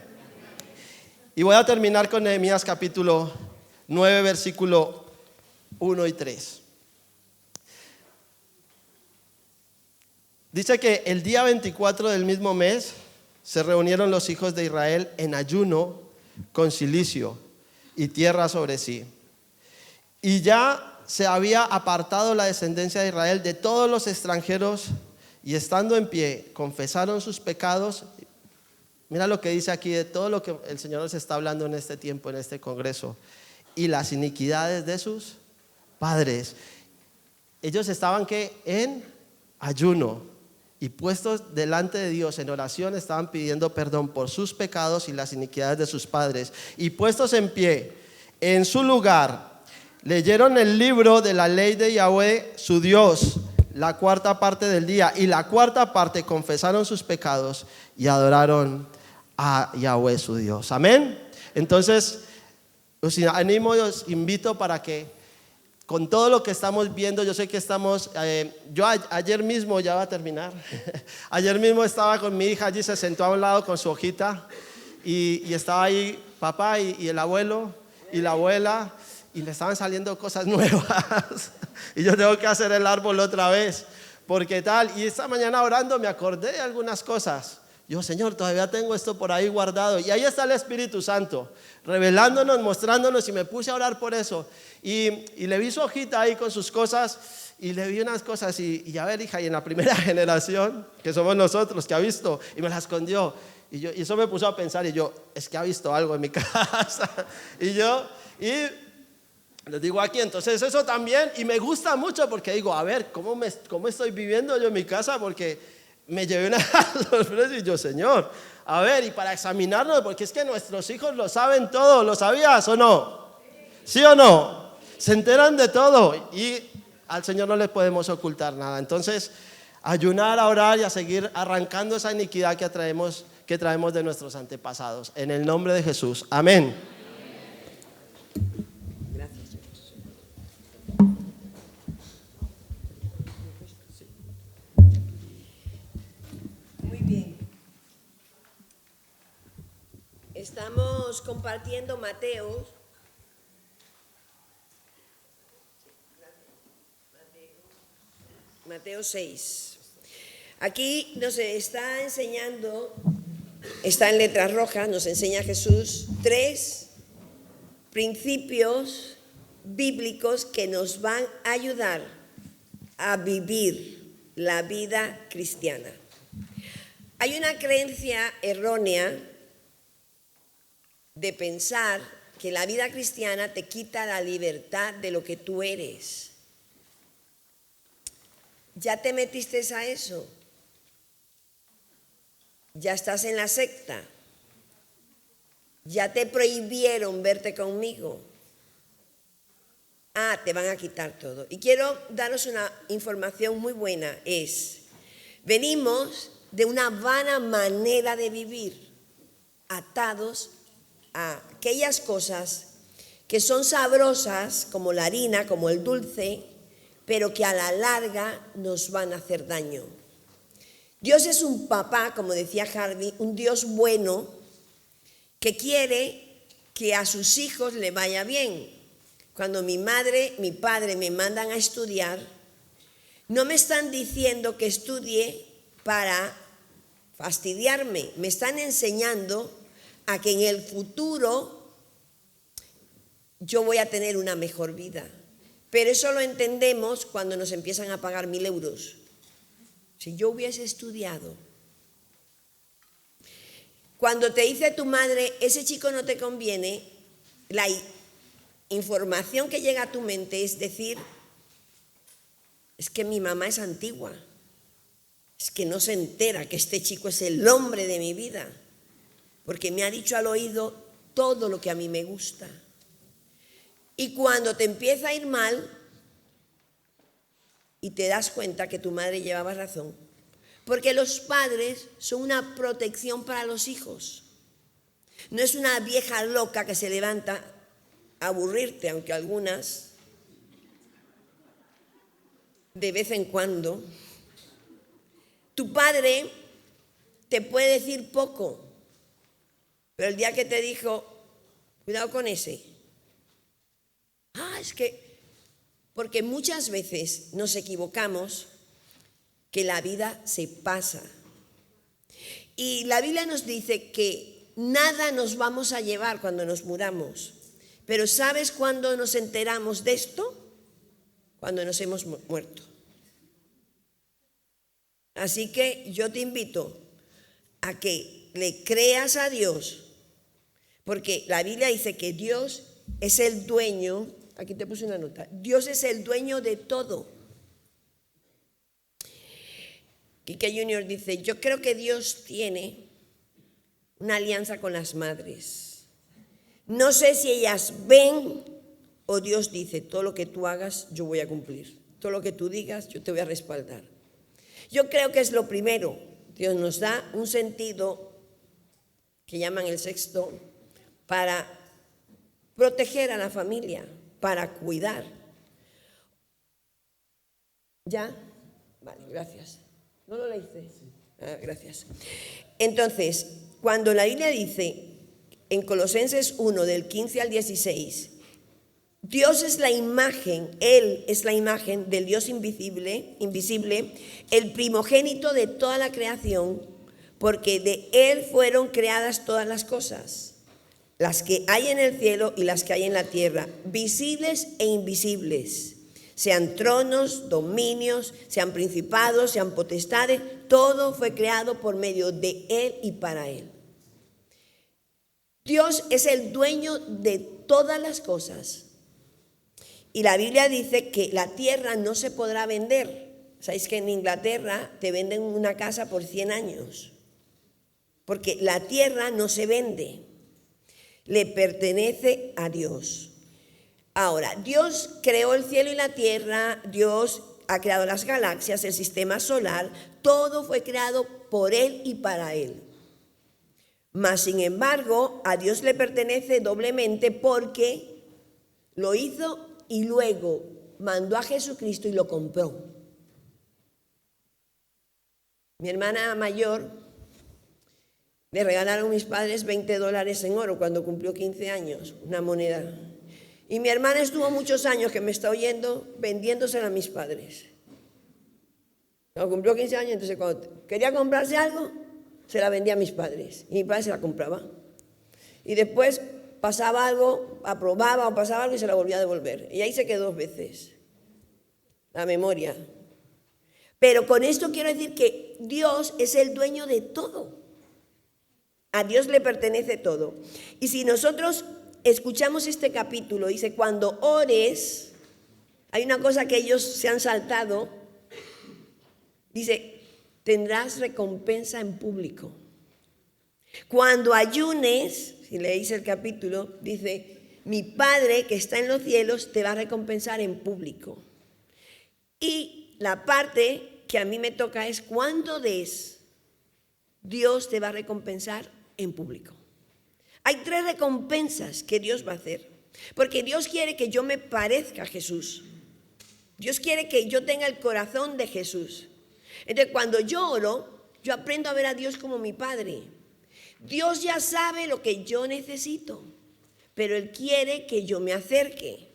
Y voy a terminar con Nehemías capítulo 9, versículo 1 y 3. Dice que el día 24 del mismo mes se reunieron los hijos de Israel en ayuno con cilicio y tierra sobre sí. Y ya se había apartado la descendencia de Israel de todos los extranjeros, y estando en pie confesaron sus pecados. Mira lo que dice aquí de todo lo que el Señor nos está hablando en este tiempo, en este congreso. Y las iniquidades de sus padres. Ellos estaban en ayuno. Y puestos delante de Dios en oración, estaban pidiendo perdón por sus pecados y las iniquidades de sus padres. Y puestos en pie en su lugar, leyeron el libro de la ley de Yahweh su Dios la 4ª parte del día, y la 4ª parte confesaron sus pecados y adoraron a Yahweh su Dios. Amén. Entonces os animo y os invito para que con todo lo que estamos viendo, yo sé que estamos, yo ayer mismo, ya va a terminar, ayer mismo estaba con mi hija, allí se sentó a un lado con su hojita y estaba ahí papá y el abuelo y la abuela, y le estaban saliendo cosas nuevas y yo tengo que hacer el árbol otra vez, porque tal, y esta mañana orando me acordé de algunas cosas. Yo, Señor, todavía tengo esto por ahí guardado. Y ahí está el Espíritu Santo, revelándonos, mostrándonos, y me puse a orar por eso. Y le vi su hojita ahí con sus cosas, y le vi unas cosas, y a ver, hija, y en la primera generación, que somos nosotros, que ha visto, y me la escondió. Y eso me puso a pensar, y yo, es que ha visto algo en mi casa. Y les digo aquí, entonces eso también, y me gusta mucho, porque digo, a ver, ¿cómo estoy viviendo yo en mi casa? Porque me llevé una sorpresa y yo, Señor, a ver, y para examinarnos, porque es que nuestros hijos lo saben todo. ¿Lo sabías o no? ¿Sí o no? Se enteran de todo y al Señor no le podemos ocultar nada. Entonces, ayunar, a orar y a seguir arrancando esa iniquidad que traemos de nuestros antepasados. En el nombre de Jesús. Amén. Estamos compartiendo Mateo 6. Aquí nos está enseñando, está en letras rojas, nos enseña Jesús 3 principios bíblicos que nos van a ayudar a vivir la vida cristiana. Hay una creencia errónea de pensar que la vida cristiana te quita la libertad de lo que tú eres. ¿Ya te metiste a eso? ¿Ya estás en la secta? ¿Ya te prohibieron verte conmigo? Te van a quitar todo. Y quiero daros una información muy buena. Venimos de una vana manera de vivir, atados a aquellas cosas que son sabrosas, como la harina, como el dulce, pero que a la larga nos van a hacer daño. Dios es un papá, como decía Harvey, un Dios bueno que quiere que a sus hijos le vaya bien. Cuando mi madre, mi padre me mandan a estudiar, no me están diciendo que estudie para fastidiarme, me están enseñando a que en el futuro yo voy a tener una mejor vida. Pero eso lo entendemos cuando nos empiezan a pagar 1.000 euros. Si yo hubiese estudiado. Cuando te dice tu madre, ese chico no te conviene, la información que llega a tu mente es decir, es que mi mamá es antigua, es que no se entera que este chico es el hombre de mi vida, porque me ha dicho al oído todo lo que a mí me gusta. Y cuando te empieza a ir mal y te das cuenta que tu madre llevaba razón, porque los padres son una protección para los hijos. No es una vieja loca que se levanta a aburrirte, aunque algunas, de vez en cuando. Tu padre te puede decir poco, pero el día que te dijo, cuidado con ese. Es que, porque muchas veces nos equivocamos, que la vida se pasa. Y la Biblia nos dice que nada nos vamos a llevar cuando nos muramos. Pero ¿sabes cuándo nos enteramos de esto? Cuando nos hemos muerto. Así que yo te invito a que le creas a Dios, porque la Biblia dice que Dios es el dueño. Aquí te puse una nota. Dios es el dueño de todo. Quique Junior dice, yo creo que Dios tiene una alianza con las madres. No sé si ellas ven o Dios dice, todo lo que tú hagas yo voy a cumplir. Todo lo que tú digas yo te voy a respaldar. Yo creo que es lo primero. Dios nos da un sentido que llaman el sexto para proteger a la familia, para cuidar. ¿Ya? Vale, gracias. ¿No lo leíste? Gracias. Entonces, cuando la Biblia dice en Colosenses 1, del 15 al 16, Dios es la imagen, Él es la imagen del Dios invisible, el primogénito de toda la creación, porque de Él fueron creadas todas las cosas, las que hay en el cielo y las que hay en la tierra, visibles e invisibles, sean tronos, dominios, sean principados, sean potestades, todo fue creado por medio de Él y para Él. Dios es el dueño de todas las cosas. Y la Biblia dice que la tierra no se podrá vender. ¿Sabéis que en Inglaterra te venden una casa por 100 años? Porque la tierra no se vende, le pertenece a Dios. Ahora, Dios creó el cielo y la tierra, Dios ha creado las galaxias, el sistema solar, todo fue creado por Él y para Él. Mas, sin embargo, a Dios le pertenece doblemente porque lo hizo y luego mandó a Jesucristo y lo compró. Mi hermana mayor le regalaron mis padres $20 en oro cuando cumplió 15 años, una moneda. Y mi hermana estuvo muchos años, que me está oyendo, vendiéndosela a mis padres. Cuando cumplió 15 años, entonces cuando quería comprarse algo, se la vendía a mis padres. Y mi padre se la compraba. Y después pasaba algo, aprobaba o pasaba algo y se la volvía a devolver. Y ahí se quedó 2 veces. La memoria. Pero con esto quiero decir que Dios es el dueño de todo. A Dios le pertenece todo. Y si nosotros escuchamos este capítulo, dice, cuando ores, hay una cosa que ellos se han saltado, dice, tendrás recompensa en público. Cuando ayunes, si leéis el capítulo, dice, mi Padre que está en los cielos te va a recompensar en público. Y la parte que a mí me toca es, cuando des, Dios te va a recompensar en público. Hay 3 recompensas que Dios va a hacer. Porque Dios quiere que yo me parezca a Jesús. Dios quiere que yo tenga el corazón de Jesús. Entonces, cuando yo oro, yo aprendo a ver a Dios como mi Padre. Dios ya sabe lo que yo necesito, pero Él quiere que yo me acerque.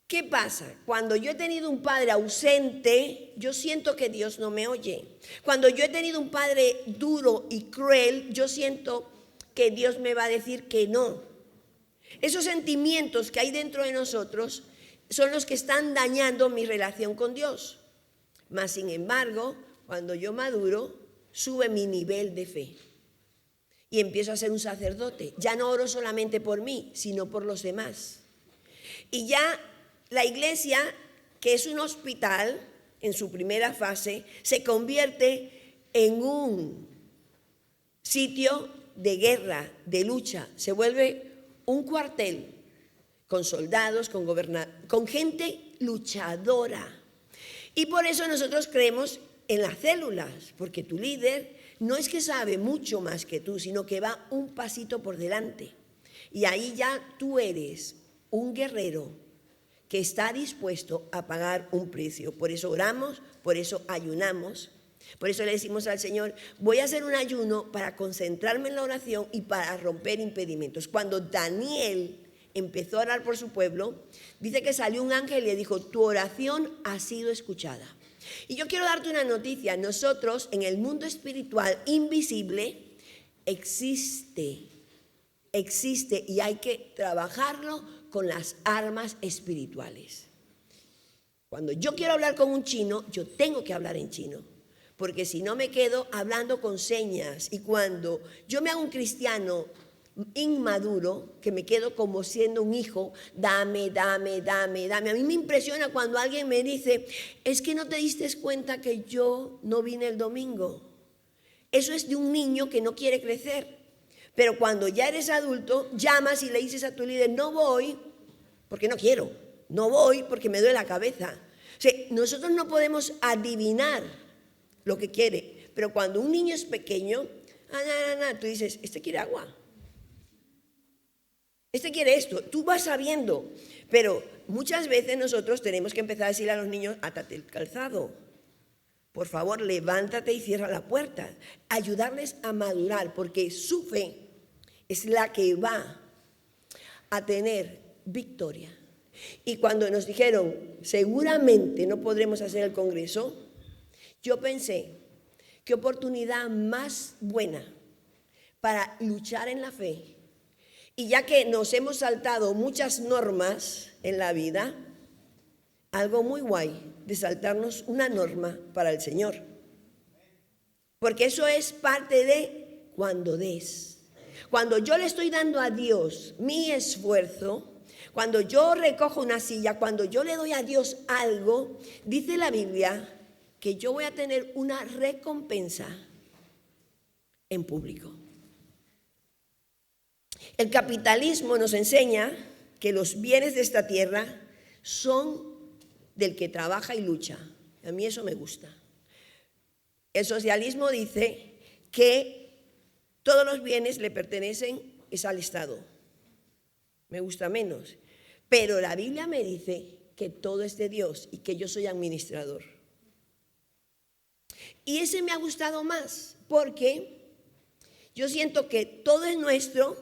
¿Qué pasa? Cuando yo he tenido un padre ausente, yo siento que Dios no me oye. Cuando yo he tenido un padre duro y cruel, yo siento que Dios me va a decir que no. Esos sentimientos que hay dentro de nosotros son los que están dañando mi relación con Dios. Mas, sin embargo, cuando yo maduro, sube mi nivel de fe. Y empiezo a ser un sacerdote. Ya no oro solamente por mí, sino por los demás. Y ya la iglesia, que es un hospital, en su primera fase, se convierte en un sitio de guerra, de lucha. Se vuelve un cuartel con soldados, con gente luchadora. Y por eso nosotros creemos en las células, porque tu líder no es que sabe mucho más que tú, sino que va un pasito por delante. Y ahí ya tú eres un guerrero que está dispuesto a pagar un precio. Por eso oramos, por eso ayunamos, por eso le decimos al Señor, voy a hacer un ayuno para concentrarme en la oración y para romper impedimentos. Cuando Daniel empezó a orar por su pueblo, dice que salió un ángel y le dijo, tu oración ha sido escuchada. Y yo quiero darte una noticia, nosotros en el mundo espiritual invisible existe y hay que trabajarlo con las armas espirituales. Cuando yo quiero hablar con un chino, yo tengo que hablar en chino, porque si no me quedo hablando con señas. Y cuando yo me hago un cristiano inmaduro, que me quedo como siendo un hijo, dame. A mí me impresiona cuando alguien me dice, es que no te diste cuenta que yo no vine el domingo. Eso es de un niño que no quiere crecer. Pero cuando ya eres adulto, llamas y le dices a tu líder, no voy porque no quiero, no voy porque me duele la cabeza. O sea, nosotros no podemos adivinar lo que quiere, pero cuando un niño es pequeño, tú dices, este quiere agua, este quiere esto, tú vas sabiendo. Pero muchas veces nosotros tenemos que empezar a decirle a los niños, átate el calzado, por favor, levántate y cierra la puerta, ayudarles a madurar, porque su fe es la que va a tener victoria. Y cuando nos dijeron, seguramente no podremos hacer el congreso, yo pensé, qué oportunidad más buena para luchar en la fe. Y ya que nos hemos saltado muchas normas en la vida, algo muy guay de saltarnos una norma para el Señor. Porque eso es parte de cuando des. Cuando yo le estoy dando a Dios mi esfuerzo, cuando yo recojo una silla, cuando yo le doy a Dios algo, dice la Biblia que yo voy a tener una recompensa en público. El capitalismo nos enseña que los bienes de esta tierra son del que trabaja y lucha. A mí eso me gusta. El socialismo dice que todos los bienes le pertenecen es al Estado. Me gusta menos. Pero la Biblia me dice que todo es de Dios y que yo soy administrador. Y ese me ha gustado más porque yo siento que todo es nuestro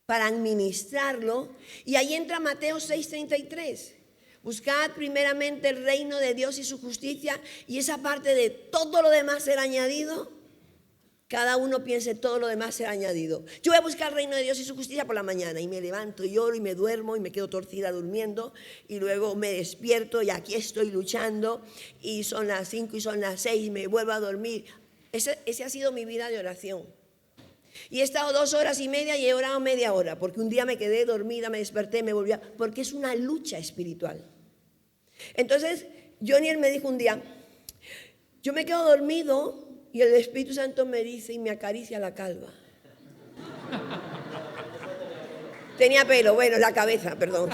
para administrarlo. Y ahí entra Mateo 6:33. Buscad primeramente el reino de Dios y su justicia, y esa parte de todo lo demás será añadido. Cada uno piense todo lo demás será añadido. Yo voy a buscar el reino de Dios y su justicia por la mañana y me levanto y oro y me duermo y me quedo torcida durmiendo y luego me despierto y aquí estoy luchando y son las 5 y son las 6 y me vuelvo a dormir. Ese ha sido mi vida de oración. Y he estado 2 horas y media y he orado media hora porque un día me quedé dormida, me desperté, me volví porque es una lucha espiritual. Entonces, Johnny me dijo un día, yo me quedo dormido y el Espíritu Santo me dice y me acaricia la calva. Tenía pelo, bueno, la cabeza, perdón.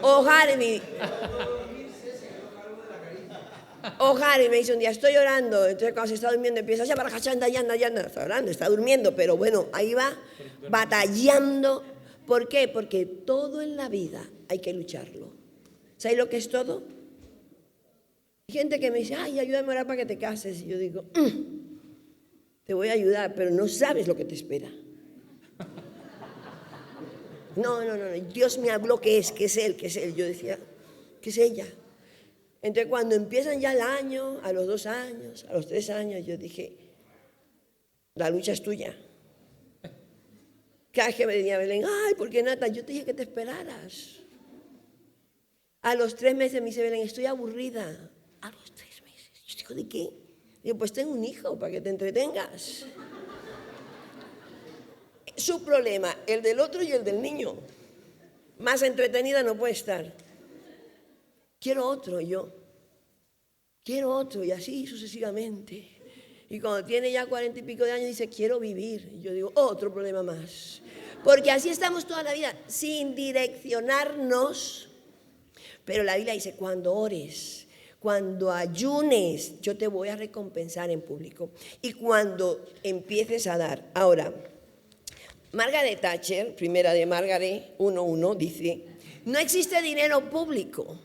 Oh, Haremy. Ojar, y me dice un día, estoy orando. Entonces cuando se está durmiendo empieza, ya para ya está orando, está durmiendo, pero bueno, ahí va batallando. ¿Por qué? Porque todo en la vida hay que lucharlo. ¿Sabes lo que es todo? Hay gente que me dice, ay, ayúdame a orar para que te cases. Y yo digo, te voy a ayudar, pero no sabes lo que te espera. No, Dios me habló que es él. Yo decía, que es ella. Entonces cuando empiezan ya el año, a los 2 años, a los 3 años, yo dije, la lucha es tuya. Cada vez que me venía Belén, ay, ¿por qué Nata? Yo te dije que te esperaras. A los 3 meses me dice Belén, estoy aburrida. A los 3 meses. Yo digo, ¿de qué? Digo, pues tengo un hijo para que te entretengas. Su problema, el del otro y el del niño. Más entretenida no puede estar. Quiero otro, yo. Quiero otro, y así sucesivamente. Y cuando tiene ya 40 y pico de años dice, quiero vivir. Y yo digo, otro problema más. Porque así estamos toda la vida, sin direccionarnos. Pero la Biblia dice, cuando ores, cuando ayunes, yo te voy a recompensar en público. Y cuando empieces a dar. Ahora, Margaret Thatcher, primera de Margaret 1:1, dice, no existe dinero público,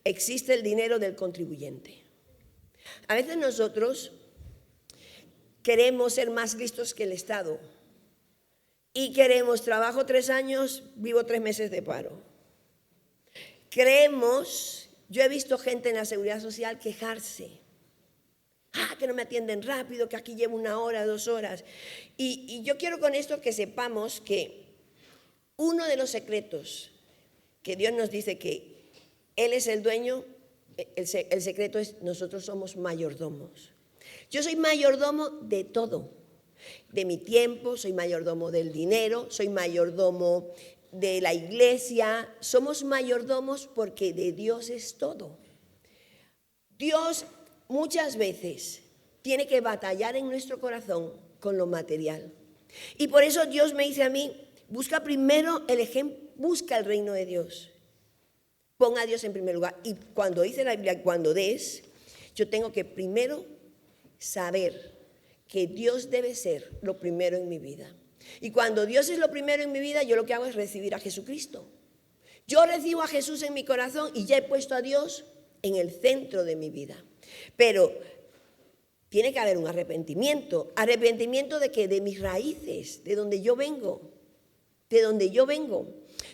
existe el dinero del contribuyente. A veces nosotros queremos ser más listos que el Estado y queremos, trabajo 3 años, vivo 3 meses de paro. Creemos, yo he visto gente en la seguridad social quejarse. Que no me atienden rápido, que aquí llevo 1 hora, 2 horas. Y yo quiero con esto que sepamos que uno de los secretos que Dios nos dice que Él es el dueño, el secreto es nosotros somos mayordomos. Yo soy mayordomo de todo, de mi tiempo, soy mayordomo del dinero, soy mayordomo de la iglesia, somos mayordomos porque de Dios es todo. Dios muchas veces tiene que batallar en nuestro corazón con lo material. Y por eso Dios me dice a mí, busca primero el ejemplo, busca el reino de Dios. Pon a Dios en primer lugar. Y cuando dice la Biblia, cuando des, yo tengo que primero saber que Dios debe ser lo primero en mi vida. Y cuando Dios es lo primero en mi vida, yo lo que hago es recibir a Jesucristo. Yo recibo a Jesús en mi corazón y ya he puesto a Dios en el centro de mi vida. Pero tiene que haber un arrepentimiento. ¿Arrepentimiento de qué? De mis raíces, de donde yo vengo. De donde yo vengo.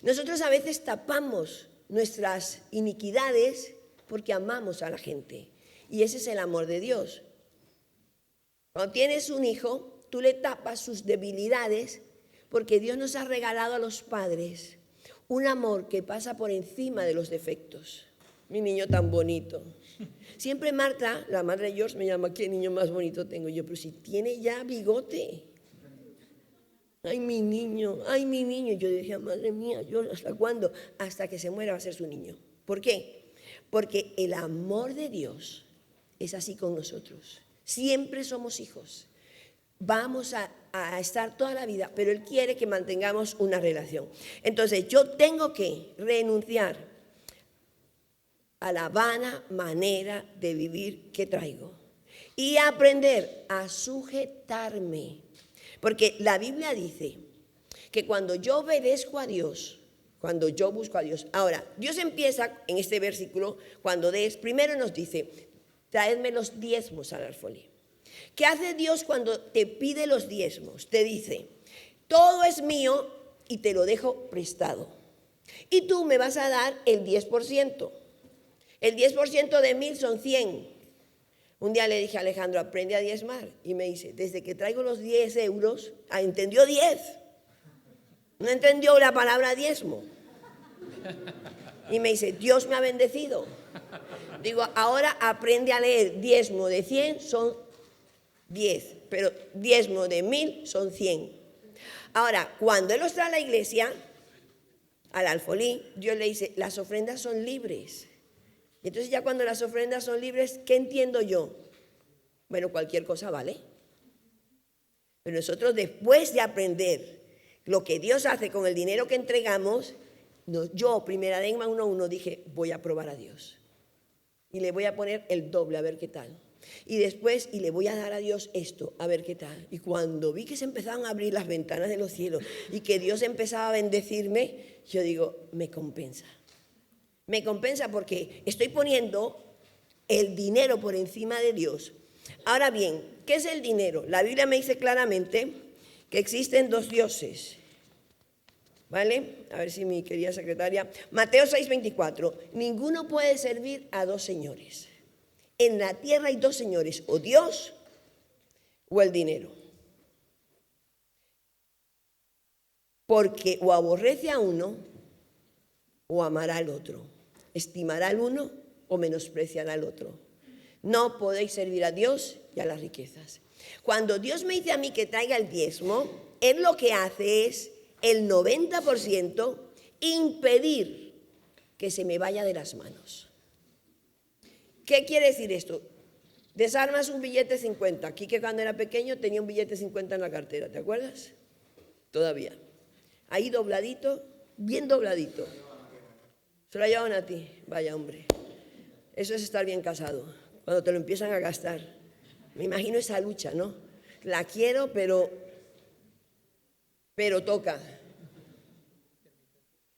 Nosotros a veces tapamos nuestras iniquidades porque amamos a la gente. Y ese es el amor de Dios. Cuando tienes un hijo, tú le tapas sus debilidades porque Dios nos ha regalado a los padres un amor que pasa por encima de los defectos. Mi niño tan bonito. Siempre Marta, la madre de George, me llama, ¿qué niño más bonito tengo yo? Pero si tiene ya bigote. Ay, mi niño, ay, mi niño. Yo decía, madre mía, George, ¿hasta cuándo? Hasta que se muera va a ser su niño. ¿Por qué? Porque el amor de Dios es así con nosotros. Siempre somos hijos. Vamos a estar toda la vida, pero Él quiere que mantengamos una relación. Entonces, yo tengo que renunciar a la vana manera de vivir que traigo y aprender a sujetarme, porque la Biblia dice que cuando yo obedezco a Dios, cuando yo busco a Dios, ahora Dios empieza en este versículo, cuando des, primero nos dice, traedme los diezmos al alfolí. ¿Qué hace Dios cuando te pide los diezmos? Te dice, todo es mío y te lo dejo prestado y tú me vas a dar el 10%. El 10% de 1000 son 100. Un día le dije a Alejandro, aprende a diezmar. Y me dice, desde que traigo los 10 euros, entendió 10. No entendió la palabra diezmo. Y me dice, Dios me ha bendecido. Digo, ahora aprende a leer. Diezmo de 100 son 10, pero diezmo de 1000 son 100. Ahora, cuando Él los trae a la iglesia, al alfolí, Dios le dice, las ofrendas son libres. Entonces ya cuando las ofrendas son libres, ¿qué entiendo yo? Bueno, cualquier cosa vale. Pero nosotros después de aprender lo que Dios hace con el dinero que entregamos, yo, primera de Enma 1:1, dije, voy a probar a Dios. y le voy a poner el doble, a ver qué tal. Y después, y le voy a dar a Dios esto, a ver qué tal. Y cuando vi que se empezaban a abrir las ventanas de los cielos y que Dios empezaba a bendecirme, yo digo, me compensa. Me compensa porque estoy poniendo el dinero por encima de Dios. Ahora bien, ¿qué es el dinero? La Biblia me dice claramente que existen dos dioses. ¿Vale? A ver si mi querida secretaria. Mateo 6:24. Ninguno puede servir a dos señores. En la tierra hay dos señores, o Dios o el dinero. Porque o aborrece a uno o amará al otro. Estimará al uno o menospreciará al otro. No podéis servir a Dios y a las riquezas. Cuando Dios me dice a mí que traiga el diezmo, Él lo que hace es el 90% impedir que se me vaya de las manos. ¿Qué quiere decir esto? Desarmas un billete 50. Aquí que cuando era pequeño tenía un billete 50 en la cartera, ¿te acuerdas? Todavía. Ahí dobladito, bien dobladito. Se lo llevan a ti. Vaya hombre. Eso es estar bien casado. Cuando te lo empiezan a gastar. Me imagino esa lucha, ¿no? La quiero, pero toca.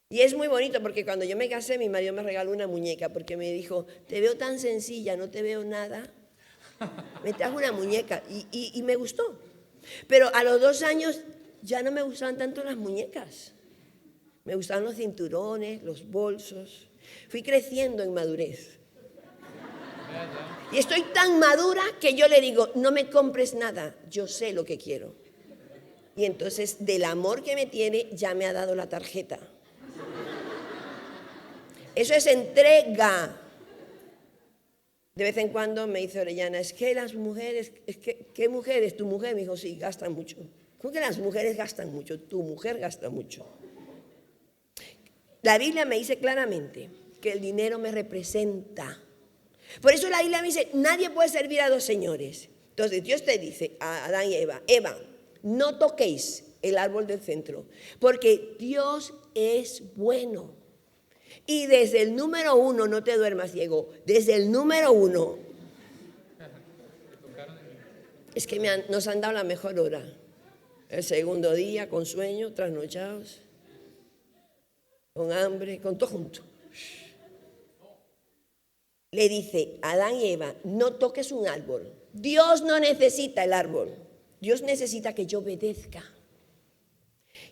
Y es muy bonito porque cuando yo me casé, mi marido me regaló una muñeca porque me dijo, te veo tan sencilla, no te veo nada. Me trajo una muñeca y me gustó. Pero a los 2 años ya no me gustaban tanto las muñecas. Me gustaban los cinturones, los bolsos. Fui creciendo en madurez. Y estoy tan madura que yo le digo, no me compres nada, yo sé lo que quiero. Y entonces del amor que me tiene ya me ha dado la tarjeta. Eso es entrega. De vez en cuando me dice Orellana, es que las mujeres, ¿qué mujeres? Tu mujer me dijo, sí, gastan mucho. ¿Cómo que las mujeres gastan mucho? Tu mujer gasta mucho. La Biblia me dice claramente que el dinero me representa. Por eso la Biblia me dice, nadie puede servir a dos señores. Entonces Dios te dice a Adán y Eva, no toquéis el árbol del centro, porque Dios es bueno. Y desde el número 1, no te duermas, Diego, desde el número 1, es que nos han dado la mejor hora. El segundo día, con sueño, trasnochados, con hambre, con todo junto. Le dice a Adán y Eva, no toques un árbol. Dios no necesita el árbol. Dios necesita que yo obedezca.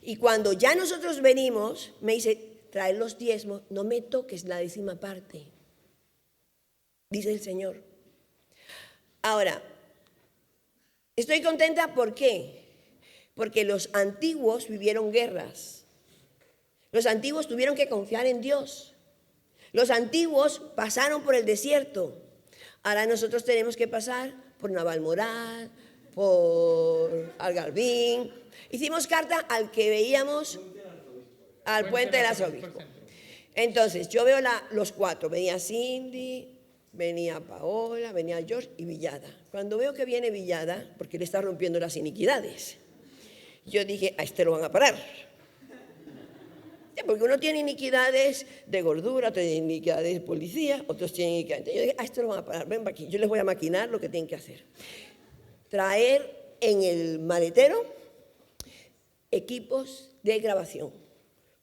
Y cuando ya nosotros venimos, me dice, trae los diezmos, no me toques la 10ª parte, dice el Señor. Ahora, estoy contenta, ¿por qué? Porque los antiguos vivieron guerras. Los antiguos tuvieron que confiar en Dios. Los antiguos pasaron por el desierto. Ahora nosotros tenemos que pasar por Navalmoral, por Algarvín. Hicimos carta al que veíamos, al puente del arzobispo. Entonces, yo veo los 4. Venía Cindy, venía Paola, venía George y Villada. Cuando veo que viene Villada, porque le está rompiendo las iniquidades, yo dije, a este lo van a parar. Porque uno tiene iniquidades de gordura, otro tiene iniquidades de policía, otros tienen iniquidades. Yo dije, a esto lo van a parar, ven aquí, yo les voy a maquinar lo que tienen que hacer. Traer en el maletero equipos de grabación.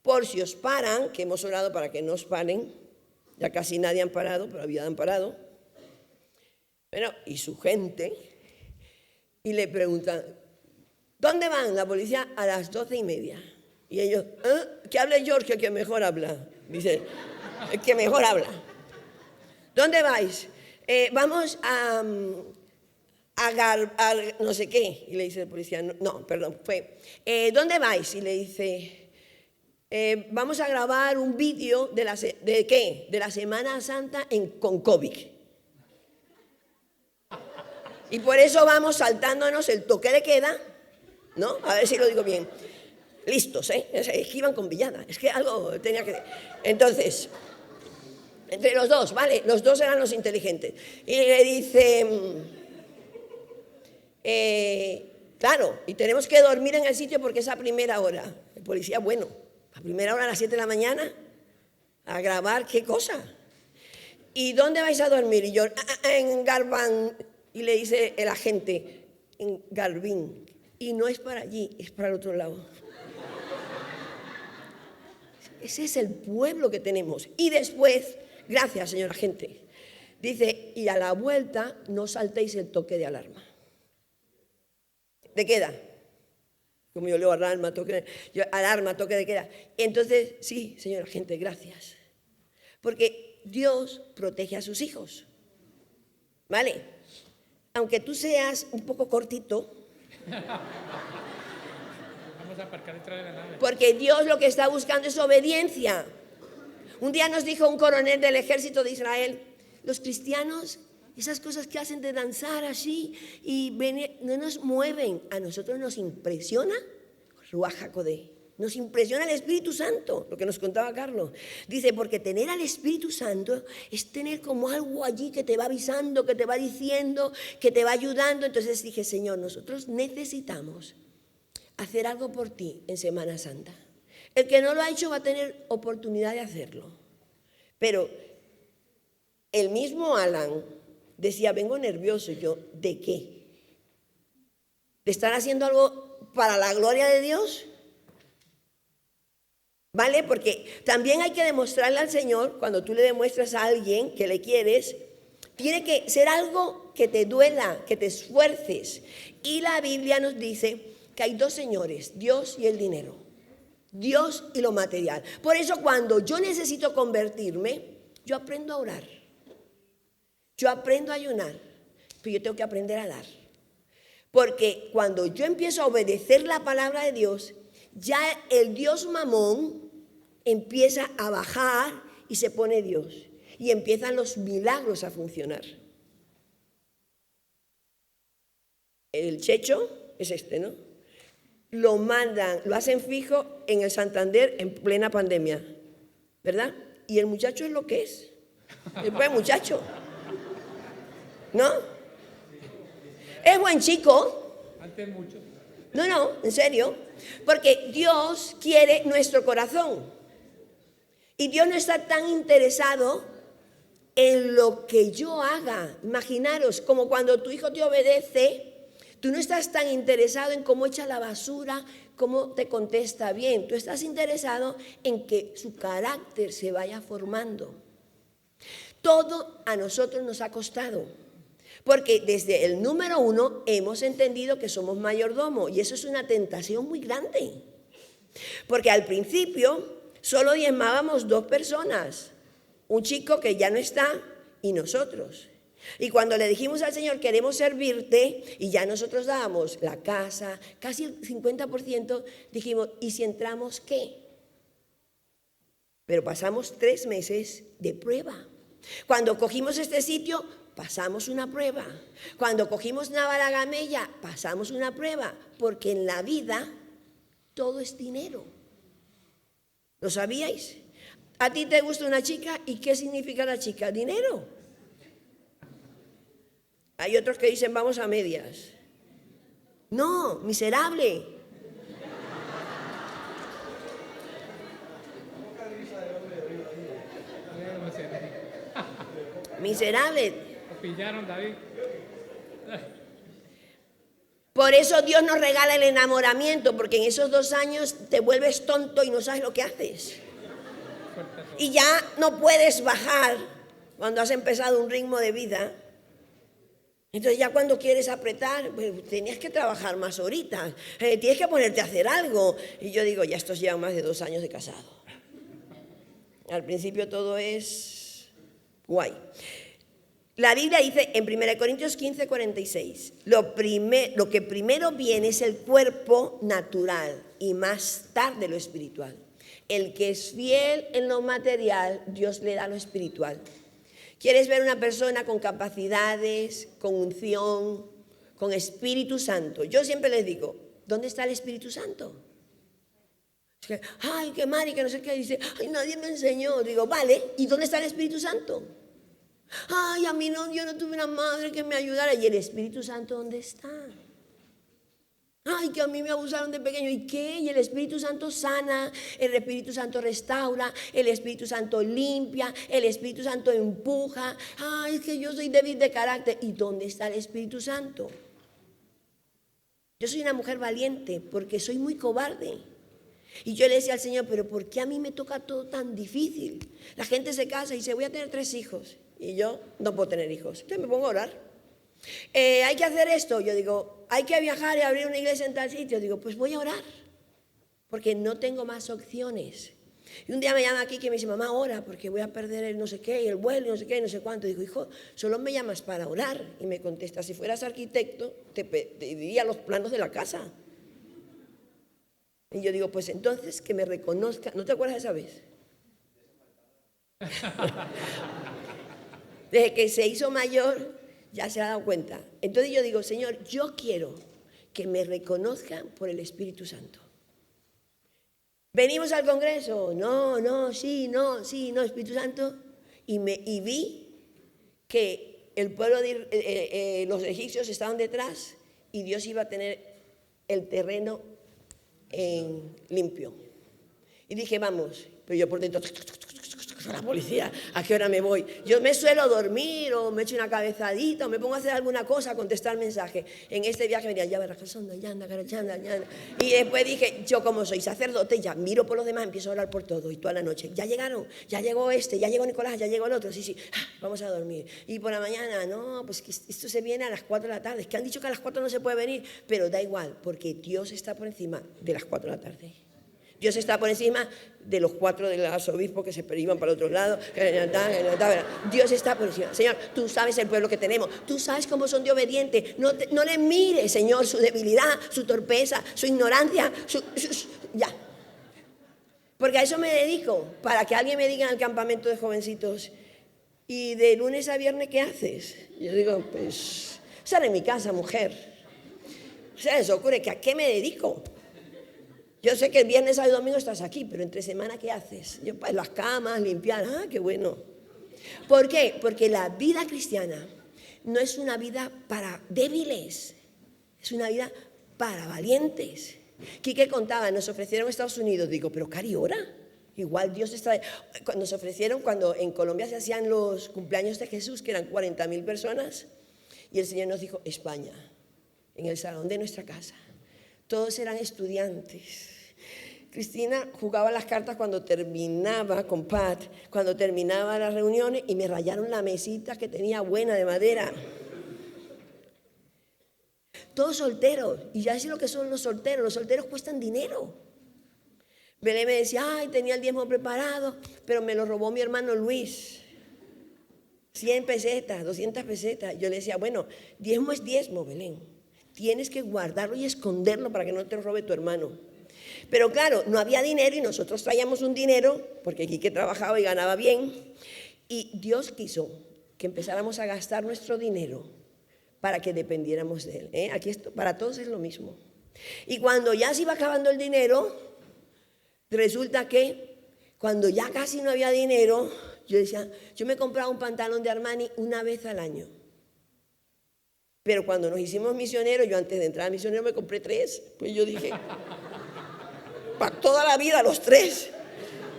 Por si os paran, que hemos orado para que no os paren, ya casi nadie han parado, pero habían parado. Bueno, y su gente, y le preguntan, ¿dónde van? La policía a las 12:30. Y ellos, que hable George, que mejor habla. Dice, el que mejor habla. ¿Dónde vais? Vamos a no sé qué. Y le dice el policía, ¿dónde vais? Y le dice, vamos a grabar un vídeo ¿de qué? De la Semana Santa con COVID. Y por eso vamos saltándonos el toque de queda, ¿no? A ver si lo digo bien. Listos, es que iban con Villada, es que algo tenía que... Entonces, entre los dos, ¿vale? Los dos eran los inteligentes. Y le dice, claro, y tenemos que dormir en el sitio porque es a primera hora. El policía, bueno, a primera hora a las 7 de la mañana, a grabar, ¿qué cosa? ¿y dónde vais a dormir? Y yo, en Garbán. Y le dice el agente, en Garbín. Y no es para allí, es para el otro lado. Ese es el pueblo que tenemos. Y después, gracias, señor agente, dice, y a la vuelta no saltéis el toque de alarma. De queda. Como yo leo alarma, toque de queda. Entonces, sí, señor agente, gracias. Porque Dios protege a sus hijos. ¿Vale? Aunque tú seas un poco cortito. Vamos a aparcar detrás de la nave. Porque Dios lo que está buscando es obediencia. Un día nos dijo un coronel del ejército de Israel, los cristianos, esas cosas que hacen de danzar así y no nos mueven, a nosotros nos impresiona Ruach HaKodesh. Nos impresiona el Espíritu Santo, lo que nos contaba Carlos. Dice, porque tener al Espíritu Santo es tener como algo allí que te va avisando, que te va diciendo, que te va ayudando. Entonces dije, Señor, nosotros necesitamos hacer algo por ti en Semana Santa. El que no lo ha hecho va a tener oportunidad de hacerlo. Pero el mismo Alan decía, vengo nervioso. Y yo, ¿de qué? ¿De estar haciendo algo para la gloria de Dios? ¿Vale? Porque también hay que demostrarle al Señor, cuando tú le demuestras a alguien que le quieres, tiene que ser algo que te duela, que te esfuerces. Y la Biblia nos dice que hay dos señores, Dios y el dinero, Dios y lo material. Por eso cuando yo necesito convertirme, yo aprendo a orar, yo aprendo a ayunar, pero yo tengo que aprender a dar. Porque cuando yo empiezo a obedecer la palabra de Dios, ya el Dios Mamón empieza a bajar y se pone Dios. Y empiezan los milagros a funcionar. El Checho es este, ¿no? Lo mandan, lo hacen fijo en el Santander en plena pandemia, ¿verdad? Y el muchacho es lo que es. Es buen muchacho, ¿no? Es buen chico. Antes mucho. No, en serio. Porque Dios quiere nuestro corazón. Y Dios no está tan interesado en lo que yo haga. Imaginaros, como cuando tu hijo te obedece, tú no estás tan interesado en cómo echa la basura, cómo te contesta bien. Tú estás interesado en que su carácter se vaya formando. Todo a nosotros nos ha costado. Porque desde el número 1 hemos entendido que somos mayordomo y eso es una tentación muy grande. Porque al principio solo diezmábamos 2 personas, un chico que ya no está y nosotros. Y cuando le dijimos al Señor, queremos servirte, y ya nosotros dábamos la casa, casi el 50%, dijimos, ¿y si entramos qué? Pero pasamos 3 meses de prueba. Cuando cogimos este sitio, pasamos una prueba. Cuando cogimos Navalagamella, pasamos una prueba. Porque en la vida todo es dinero. ¿Lo sabíais? ¿A ti te gusta una chica? ¿Y qué significa la chica? Dinero. Hay otros que dicen vamos a medias. No, miserable. Miserable. Lo pillaron, David. Por eso Dios nos regala el enamoramiento, porque en esos 2 años te vuelves tonto y no sabes lo que haces. Y ya no puedes bajar cuando has empezado un ritmo de vida. Entonces ya cuando quieres apretar, pues tenías que trabajar más horitas, tienes que ponerte a hacer algo. Y yo digo, ya estos llevan más de 2 años de casado. Al principio todo es guay. La Biblia dice en 1 Corintios 15, 46, lo que primero viene es el cuerpo natural y más tarde lo espiritual. El que es fiel en lo material, Dios le da lo espiritual. ¿Quieres ver una persona con capacidades, con unción, con Espíritu Santo? Yo siempre les digo, ¿dónde está el Espíritu Santo? Es que, ay, qué mal y que no sé qué. Dice, ay, nadie me enseñó. Digo, vale, ¿y dónde está el Espíritu Santo? Ay, a mí no, yo no tuve una madre que me ayudara. ¿Y el Espíritu Santo dónde está? Ay, que a mí me abusaron de pequeño. ¿Y qué? Y el Espíritu Santo sana, el Espíritu Santo restaura, el Espíritu Santo limpia, el Espíritu Santo empuja. Ay, es que yo soy débil de carácter. ¿Y dónde está el Espíritu Santo? Yo soy una mujer valiente porque soy muy cobarde. Y yo le decía al Señor, pero ¿por qué a mí me toca todo tan difícil? La gente se casa y dice, voy a tener 3 hijos. Y yo no puedo tener hijos. Entonces me pongo a orar. Hay que hacer esto. Yo digo, hay que viajar y abrir una iglesia en tal sitio. Digo, pues voy a orar, porque no tengo más opciones. Y un día me llama aquí que me dice, mamá, ora, porque voy a perder el no sé qué, y el vuelo, y no sé qué, y no sé cuánto. Digo, hijo, solo me llamas para orar. Y me contesta, si fueras arquitecto, te diría los planos de la casa. Y yo digo, pues entonces que me reconozca. ¿No te acuerdas de esa vez? Desde que se hizo mayor, ya se ha dado cuenta. Entonces yo digo, Señor, yo quiero que me reconozcan por el Espíritu Santo. ¿Venimos al Congreso? No, sí, Espíritu Santo. Y vi que el pueblo de los egipcios estaban detrás y Dios iba a tener el terreno limpio. Y dije, vamos. Pero yo por dentro, la policía, ¿a qué hora me voy? Yo me suelo dormir o me echo una cabezadita o me pongo a hacer alguna cosa, a contestar mensajes. En este viaje venía, ya verás, y después dije, yo como soy sacerdote, ya miro por los demás, empiezo a orar por todo. Y toda la noche, ya llegaron, ya llegó este, ya llegó Nicolás, ya llegó el otro, sí, vamos a dormir. Y por la mañana, no, pues que esto se viene a las 4 de la tarde. Es que han dicho que a las 4 no se puede venir, pero da igual, porque Dios está por encima de las 4 de la tarde. Dios está por encima de los 4 del arzobispo que se iban para el otro lado. Dios está por encima. Señor, tú sabes el pueblo que tenemos. Tú sabes cómo son de obedientes. No le mires, Señor, su debilidad, su torpeza, su ignorancia. Ya. Porque a eso me dedico. Para que alguien me diga en el campamento de jovencitos, ¿y de lunes a viernes qué haces? Yo digo, pues, sal en mi casa, mujer. Se les ocurre que ¿a qué me dedico? Yo sé que el viernes, sábado y domingo estás aquí, pero entre semana, ¿qué haces? Yo, pues, las camas, limpiar, qué bueno. ¿Por qué? Porque la vida cristiana no es una vida para débiles, es una vida para valientes. Quique contaba, nos ofrecieron Estados Unidos, digo, pero Cari, ora. Igual Dios está... Nos ofrecieron cuando en Colombia se hacían los cumpleaños de Jesús, que eran 40.000 personas, y el Señor nos dijo, España, en el salón de nuestra casa. Todos eran estudiantes. Cristina jugaba las cartas cuando terminaba con Pat, cuando terminaba las reuniones, y me rayaron la mesita que tenía buena de madera. Todos solteros, y ya sé lo que son los solteros cuestan dinero. Belén me decía, ay, tenía el diezmo preparado, pero me lo robó mi hermano Luis. 100 pesetas, 200 pesetas. Yo le decía, bueno, diezmo es diezmo, Belén. Tienes que guardarlo y esconderlo para que no te lo robe tu hermano. Pero claro, no había dinero y nosotros traíamos un dinero, porque Quique trabajaba y ganaba bien. Y Dios quiso que empezáramos a gastar nuestro dinero para que dependiéramos de Él. Aquí esto, para todos es lo mismo. Y cuando ya se iba acabando el dinero, resulta que cuando ya casi no había dinero, yo decía, yo me compraba un pantalón de Armani una vez al año. Pero cuando nos hicimos misioneros, yo antes de entrar a misionero me compré 3. Pues yo dije, para toda la vida los 3.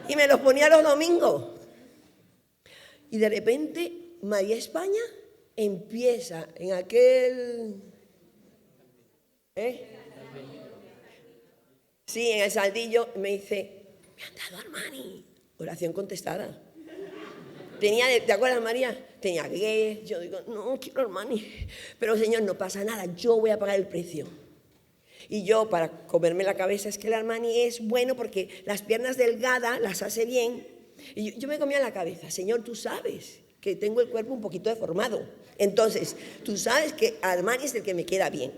Y me los ponía los domingos. Y de repente María España empieza en aquel... Sí, en el Saldillo me dice, me han dado Armani. Oración contestada. Tenía, ¿te acuerdas, María? Tenía Guess. Yo digo, no, quiero Armani. Pero Señor, no pasa nada, yo voy a pagar el precio. Y yo, para comerme la cabeza, es que el Armani es bueno porque las piernas delgadas las hace bien. Y yo me comía la cabeza, Señor, tú sabes que tengo el cuerpo un poquito deformado. Entonces, tú sabes que Armani es el que me queda bien.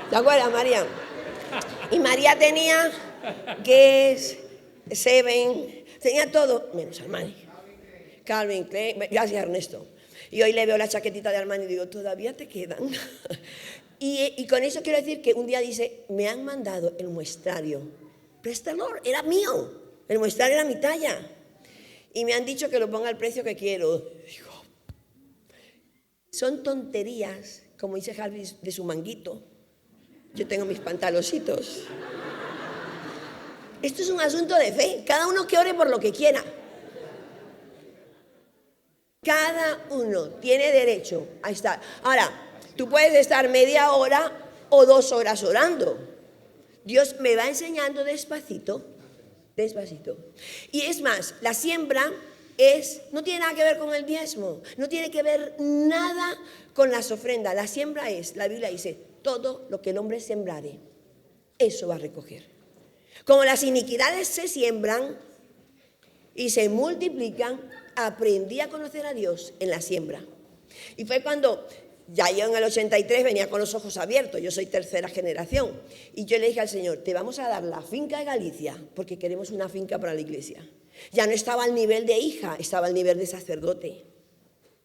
¿Te acuerdas, María? Y María tenía Guess, Seven, tenía todo, menos Armani. Calvin Klein, gracias Ernesto. Y hoy le veo la chaquetita de Armani y digo, todavía te quedan. Y con eso quiero decir que un día dice, me han mandado el muestrario. Préstalo, era mío. El muestrario era mi talla. Y me han dicho que lo ponga al precio que quiero. Digo, son tonterías, como dice Harvey, de su manguito. Yo tengo mis pantaloncitos. Esto es un asunto de fe. Cada uno que ore por lo que quiera. Cada uno tiene derecho a estar. Ahora, tú puedes estar media hora o 2 horas orando. Dios me va enseñando despacito, despacito. Y es más, la siembra no tiene nada que ver con el diezmo, no tiene que ver nada con las ofrendas. La siembra la Biblia dice, todo lo que el hombre sembrare, eso va a recoger. Como las iniquidades se siembran y se multiplican, aprendí a conocer a Dios en la siembra. Y fue cuando ya yo en el 83 venía con los ojos abiertos, yo soy tercera generación, y yo le dije al Señor, te vamos a dar la finca de Galicia porque queremos una finca para la iglesia. Ya no estaba al nivel de hija, estaba al nivel de sacerdote.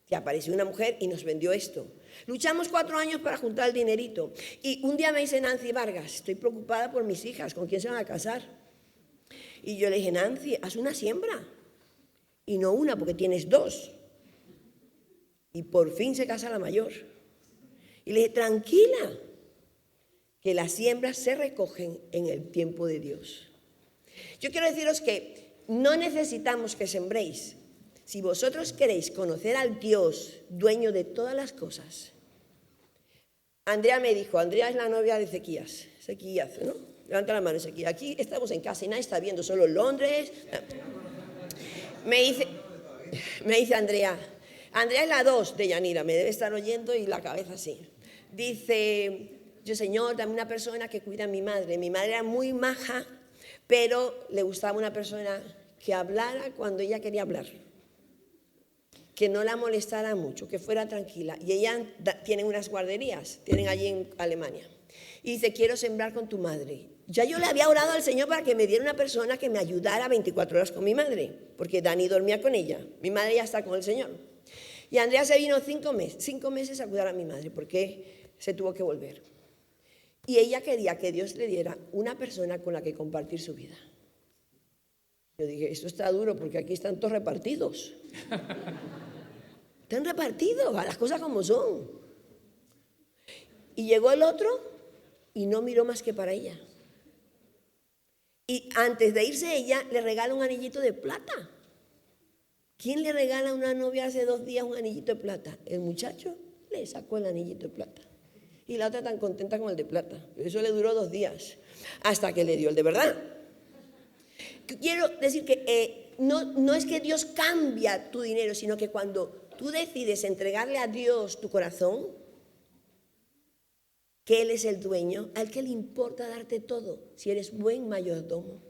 Y apareció una mujer y nos vendió esto. Luchamos 4 años para juntar el dinerito. Y un día me dice Nancy Vargas, estoy preocupada por mis hijas, ¿con quién se van a casar? Y yo le dije, Nancy, haz una siembra. Y no una, porque tienes 2. Y por fin se casa la mayor. Y le dije, tranquila, que las siembras se recogen en el tiempo de Dios. Yo quiero deciros que no necesitamos que sembréis. Si vosotros queréis conocer al Dios, dueño de todas las cosas. Andrea me dijo, Andrea es la novia de Ezequías, ¿no? Levanta la mano, Ezequías. Aquí estamos en casa y nadie está viendo, solo Londres. Me dice Andrea es la 2 de Yanira, me debe estar oyendo y la cabeza así. Dice, yo Señor, dame una persona que cuida a mi madre. Mi madre era muy maja, pero le gustaba una persona que hablara cuando ella quería hablar. Que no la molestara mucho, que fuera tranquila. Y ella tiene unas guarderías, tienen allí en Alemania. Y dice, quiero sembrar con tu madre. Ya yo le había orado al Señor para que me diera una persona que me ayudara 24 horas con mi madre, porque Dani dormía con ella. Mi madre ya está con el Señor. Y Andrea se vino 5 meses a cuidar a mi madre, porque se tuvo que volver. Y ella quería que Dios le diera una persona con la que compartir su vida. Yo dije, esto está duro, porque aquí están todos repartidos. Están repartidos, a las cosas como son. Y llegó el otro y no miró más que para ella. Y antes de irse ella, le regala un anillito de plata. ¿Quién le regala a una novia hace 2 días un anillito de plata? El muchacho le sacó el anillito de plata. Y la otra tan contenta con el de plata. Eso le duró 2 días, hasta que le dio el de verdad. Quiero decir que no es que Dios cambia tu dinero, sino que cuando tú decides entregarle a Dios tu corazón, que Él es el dueño, al que le importa darte todo, si eres buen mayordomo.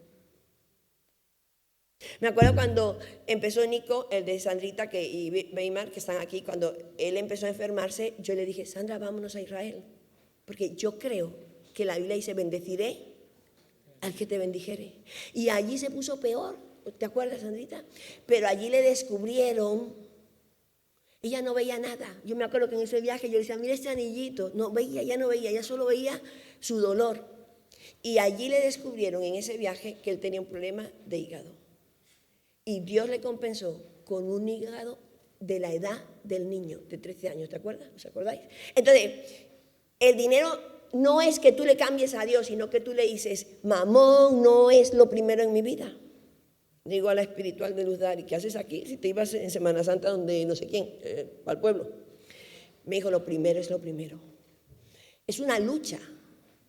Me acuerdo cuando empezó Nico, el de Sandrita y Weimar, que están aquí, cuando él empezó a enfermarse, yo le dije, Sandra, vámonos a Israel, porque yo creo que la Biblia dice, bendeciré al que te bendijere. Y allí se puso peor, ¿te acuerdas, Sandrita? Pero allí le descubrieron, ella no veía nada. Yo me acuerdo que en ese viaje yo le decía, mira este anillito, no veía, ella solo veía su dolor. Y allí le descubrieron en ese viaje que él tenía un problema de hígado. Y Dios le compensó con un hígado de la edad del niño, de 13 años, ¿te acuerdas? ¿Os acordáis? Entonces, el dinero no es que tú le cambies a Dios, sino que tú le dices, mamón no es lo primero en mi vida. Digo a la espiritual de Luz Dari, ¿qué haces aquí? Si te ibas en Semana Santa donde no sé quién, al pueblo. Me dijo, lo primero es lo primero. Es una lucha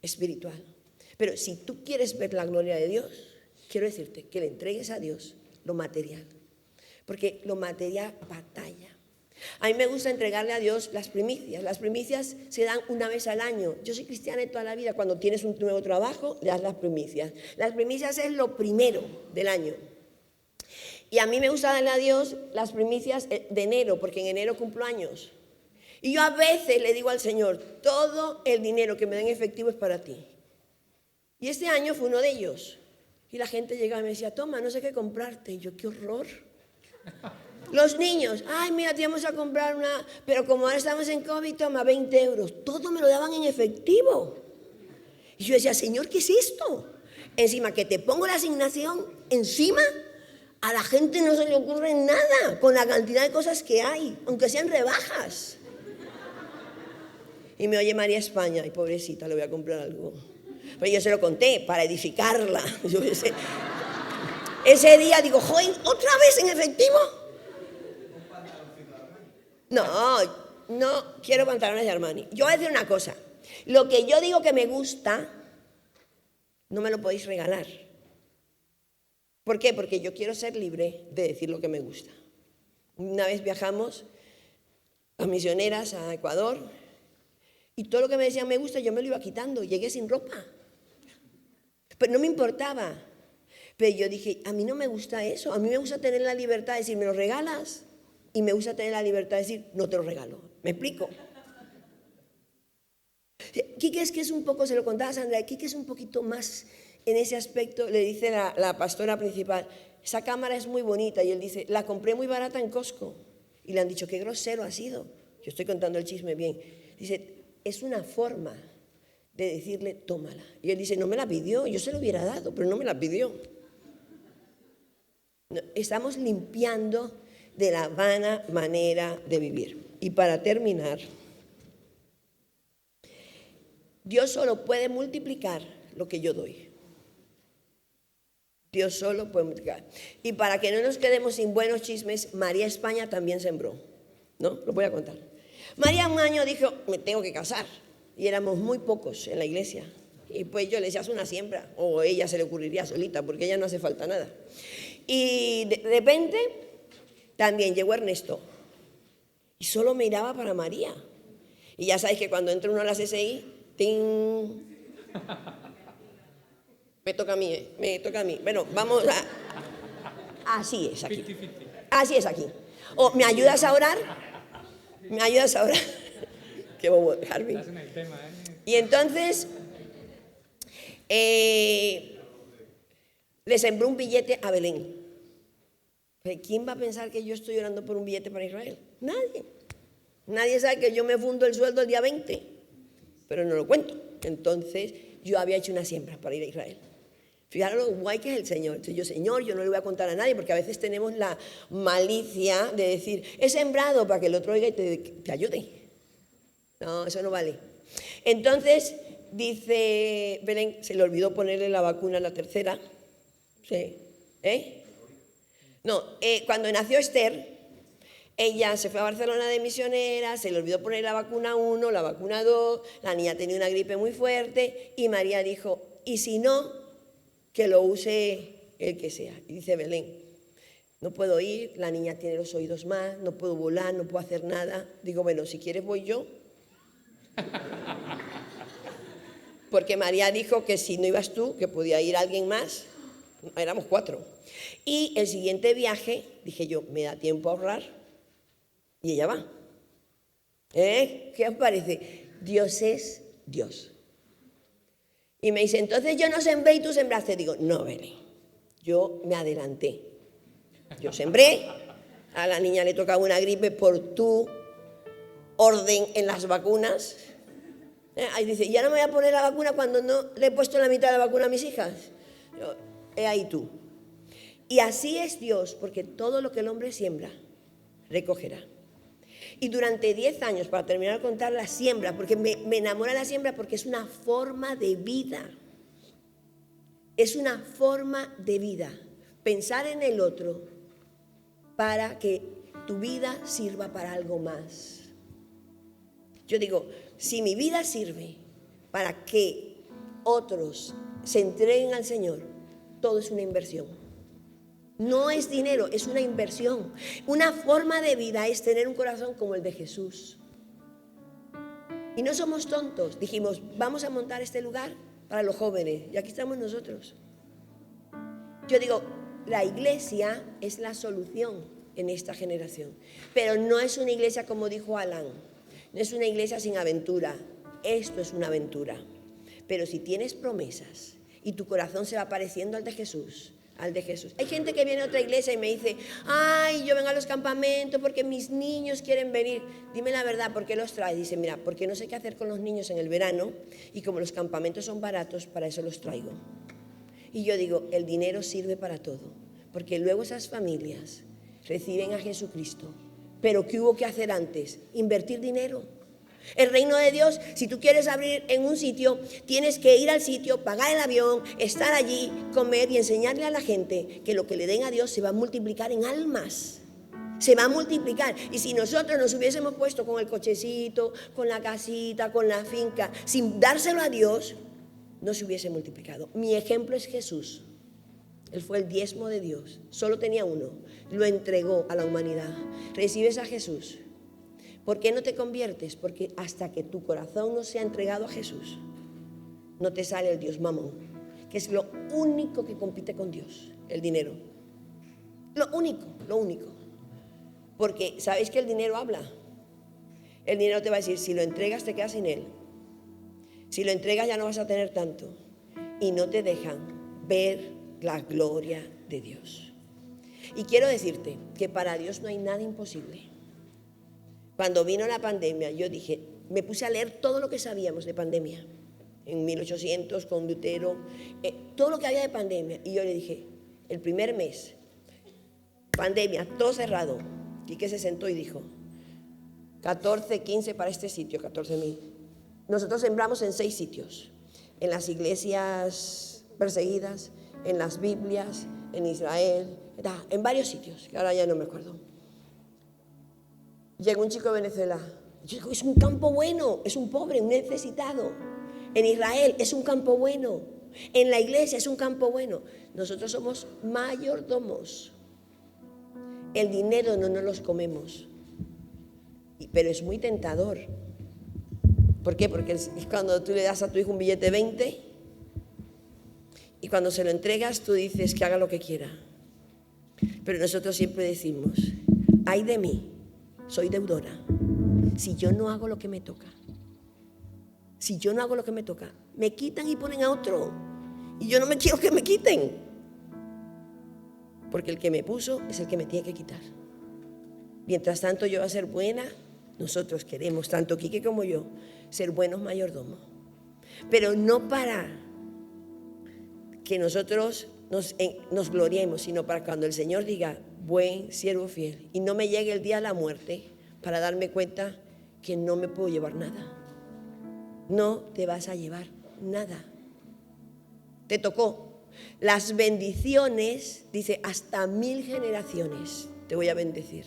espiritual. Pero si tú quieres ver la gloria de Dios, quiero decirte que le entregues a Dios lo material, porque lo material batalla. A mí me gusta entregarle a Dios las primicias. Las primicias se dan una vez al año. Yo soy cristiana de toda la vida. Cuando tienes un nuevo trabajo, le das las primicias. Las primicias es lo primero del año. Y a mí me gusta darle a Dios las primicias de enero, porque en enero cumplo años. Y yo a veces le digo al Señor, todo el dinero que me den efectivo es para ti. Y este año fue uno de ellos. Y la gente llegaba y me decía, toma, no sé qué comprarte. Y yo, qué horror. Los niños, ay, mira, te vamos a comprar una, pero como ahora estamos en COVID, toma 20 euros. Todo me lo daban en efectivo. Y yo decía, Señor, ¿qué es esto? Encima que te pongo la asignación, encima a la gente no se le ocurre nada con la cantidad de cosas que hay, aunque sean rebajas. Y me oye María España, y pobrecita, le voy a comprar algo. Pero yo se lo conté para edificarla. Yo ese día digo, joder, ¿otra vez en efectivo? No, no quiero pantalones de Armani. Yo voy a decir una cosa. Lo que yo digo que me gusta, no me lo podéis regalar. ¿Por qué? Porque yo quiero ser libre de decir lo que me gusta. Una vez viajamos a misioneras a Ecuador y todo lo que me decían me gusta, yo me lo iba quitando. Llegué sin ropa. Pero no me importaba. Pero yo dije, a mí no me gusta eso. A mí me gusta tener la libertad de decir, ¿me lo regalas? Y me gusta tener la libertad de decir, no te lo regalo. ¿Me explico? Quique es que es un poco, se lo contaba a Sandra, Quique es un poquito más en ese aspecto. Le dice la pastora principal, esa cámara es muy bonita. Y él dice, la compré muy barata en Costco. Y le han dicho, qué grosero ha sido. Yo estoy contando el chisme bien. Dice, es una forma de decirle, tómala. Y él dice, no me la pidió, yo se lo hubiera dado, pero no me la pidió. No, estamos limpiando de la vana manera de vivir. Y para terminar, Dios solo puede multiplicar lo que yo doy. Dios solo puede multiplicar. Y para que no nos quedemos sin buenos chismes, María España también sembró. ¿No? Lo voy a contar. María un año dijo, me tengo que casar. Y éramos muy pocos en la iglesia. Y pues yo le decía, haz una siembra. O ella se le ocurriría solita, porque ella no hace falta nada. Y de repente también llegó Ernesto. Y solo miraba para María. Y ya sabéis que cuando entra uno a la CCI, ¡ting! Me toca a mí, me toca a mí. Bueno, vamos a... Así es aquí. Así es aquí. O, ¿me ayudas a orar? ¿Me ayudas a orar? Qué bobo, Harvey. Y entonces le sembró un billete a Belén. ¿Pero quién va a pensar que yo estoy orando por un billete para Israel? Nadie. Nadie sabe que yo me fundo el sueldo el día 20, pero no lo cuento. Entonces yo había hecho una siembra para ir a Israel. Fijaros lo guay que es el Señor. Entonces yo, Señor, yo no le voy a contar a nadie, porque a veces tenemos la malicia de decir, he sembrado para que el otro oiga y te ayude. No, eso no vale. Entonces dice Belén, se le olvidó ponerle la vacuna a la tercera. Sí. No, cuando nació Esther, ella se fue a Barcelona de misionera, se le olvidó poner la vacuna 1, la vacuna 2, la niña tenía una gripe muy fuerte y María dijo, y si no, que lo use el que sea. Y dice Belén, no puedo ir, la niña tiene los oídos más, no puedo volar, no puedo hacer nada. Digo, bueno, si quieres voy yo. Porque María dijo que si no ibas tú, que podía ir alguien más. Éramos 4. Y el siguiente viaje, dije yo, me da tiempo a ahorrar. Y ella va. ¿Qué os parece? Dios es Dios. Y me dice, entonces yo no sembré y tú sembraste. Digo, no, Belén, yo me adelanté. Yo sembré, a la niña le tocaba una gripe por tu orden en las vacunas. Ahí dice, ya no me voy a poner la vacuna cuando no le he puesto la mitad de la vacuna a mis hijas. Yo, ahí tú. Y así es Dios, porque todo lo que el hombre siembra, recogerá. Y durante 10 años, para terminar de contar la siembra, porque me enamora la siembra porque es una forma de vida. Es una forma de vida. Pensar en el otro para que tu vida sirva para algo más. Yo digo, si mi vida sirve para que otros se entreguen al Señor, todo es una inversión. No es dinero, es una inversión. Una forma de vida es tener un corazón como el de Jesús. Y no somos tontos. Dijimos, vamos a montar este lugar para los jóvenes. Y aquí estamos nosotros. Yo digo, la iglesia es la solución en esta generación. Pero no es una iglesia como dijo Alan. No es una iglesia sin aventura. Esto es una aventura. Pero si tienes promesas y tu corazón se va pareciendo al de Jesús, Hay gente que viene a otra iglesia y me dice, ay, yo vengo a los campamentos porque mis niños quieren venir. Dime la verdad, ¿por qué los traes? Dice, mira, porque no sé qué hacer con los niños en el verano y como los campamentos son baratos, para eso los traigo. Y yo digo, el dinero sirve para todo, porque luego esas familias reciben a Jesucristo. Pero ¿qué hubo que hacer antes? Invertir dinero. El reino de Dios, si tú quieres abrir en un sitio, tienes que ir al sitio, pagar el avión, estar allí, comer y enseñarle a la gente que lo que le den a Dios se va a multiplicar en almas. Se va a multiplicar. Y si nosotros nos hubiésemos puesto con el cochecito, con la casita, con la finca, sin dárselo a Dios, no se hubiese multiplicado. Mi ejemplo es Jesús. Él fue el diezmo de Dios. Solo tenía uno. Lo entregó a la humanidad. Recibes a Jesús. ¿Por qué no te conviertes? Porque hasta que tu corazón no sea entregado a Jesús, no te sale el Dios Mamón, que es lo único que compite con Dios, el dinero. Lo único, lo único. Porque ¿sabéis que el dinero habla? El dinero te va a decir, si lo entregas te quedas sin él. Si lo entregas ya no vas a tener tanto. Y no te dejan ver la gloria de Dios. Y quiero decirte que para Dios no hay nada imposible. Cuando vino la pandemia, yo dije, me puse a leer todo lo que sabíamos de pandemia. En 1800 con Lutero, todo lo que había de pandemia. Y yo le dije, el primer mes, pandemia, todo cerrado. Quique se sentó y dijo, 14, 15 para este sitio, 14,000. Nosotros sembramos en 6 sitios, en las iglesias perseguidas, en las Biblias, en Israel, en varios sitios, que ahora ya no me acuerdo. Llegó un chico de Venezuela. Yo digo, es un campo bueno, es un pobre, un necesitado. En Israel es un campo bueno. En la iglesia es un campo bueno. Nosotros somos mayordomos. El dinero no nos los comemos. Pero es muy tentador. ¿Por qué? Porque es cuando tú le das a tu hijo un billete 20 y cuando se lo entregas tú dices que haga lo que quiera. Pero nosotros siempre decimos, ay de mí, soy deudora. Si yo no hago lo que me toca, si yo no hago lo que me toca, me quitan y ponen a otro. Y yo no me quiero que me quiten. Porque el que me puso es el que me tiene que quitar. Mientras tanto yo voy a ser buena. Nosotros queremos, tanto Quique como yo, ser buenos mayordomos. Pero no para que nosotros nos gloriemos, sino para cuando el Señor diga, buen siervo fiel, y no me llegue el día de la muerte para darme cuenta que no me puedo llevar nada. No te vas a llevar nada. Te tocó. Las bendiciones, dice, hasta 1000 generaciones te voy a bendecir.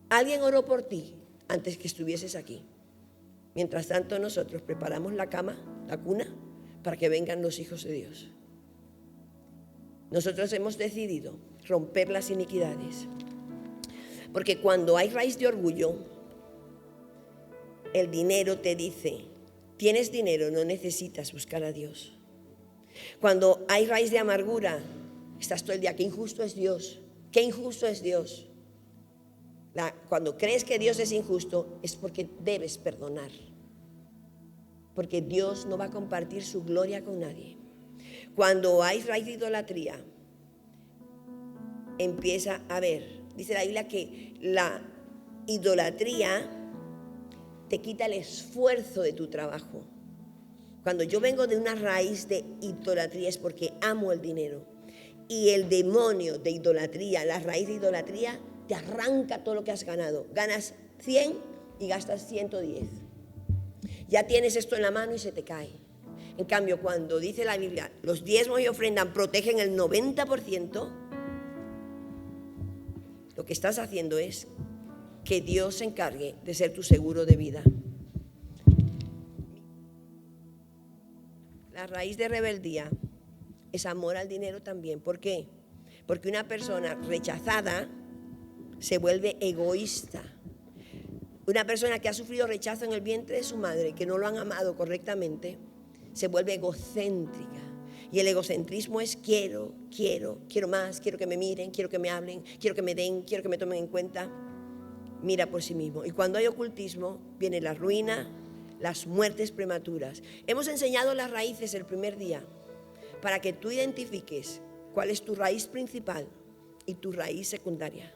Alguien oró por ti antes que estuvieses aquí. Mientras tanto nosotros preparamos la cama, la cuna, para que vengan los hijos de Dios. Nosotros hemos decidido romper las iniquidades. Porque cuando hay raíz de orgullo, el dinero te dice, tienes dinero, no necesitas buscar a Dios. Cuando hay raíz de amargura, estás todo el día, qué injusto es Dios, qué injusto es Dios. Cuando crees que Dios es injusto, es porque debes perdonar. Porque Dios no va a compartir su gloria con nadie. Cuando hay raíz de idolatría, empieza a ver, dice la Biblia que la idolatría te quita el esfuerzo de tu trabajo. Cuando yo vengo de una raíz de idolatría es porque amo el dinero. Y el demonio de idolatría, la raíz de idolatría, te arranca todo lo que has ganado. Ganas 100 y gastas 110. Ya tienes esto en la mano y se te cae. En cambio, cuando dice la Biblia, los diezmos y ofrendas protegen el 90%, lo que estás haciendo es que Dios se encargue de ser tu seguro de vida. La raíz de rebeldía es amor al dinero también. ¿Por qué? Porque una persona rechazada se vuelve egoísta. Una persona que ha sufrido rechazo en el vientre de su madre, que no lo han amado correctamente, se vuelve egocéntrica. Y el egocentrismo es quiero más, quiero que me miren, quiero que me hablen, quiero que me den, quiero que me tomen en cuenta. Mira por sí mismo. Y cuando hay ocultismo, viene la ruina, las muertes prematuras. Hemos enseñado las raíces el primer día para que tú identifiques cuál es tu raíz principal y tu raíz secundaria.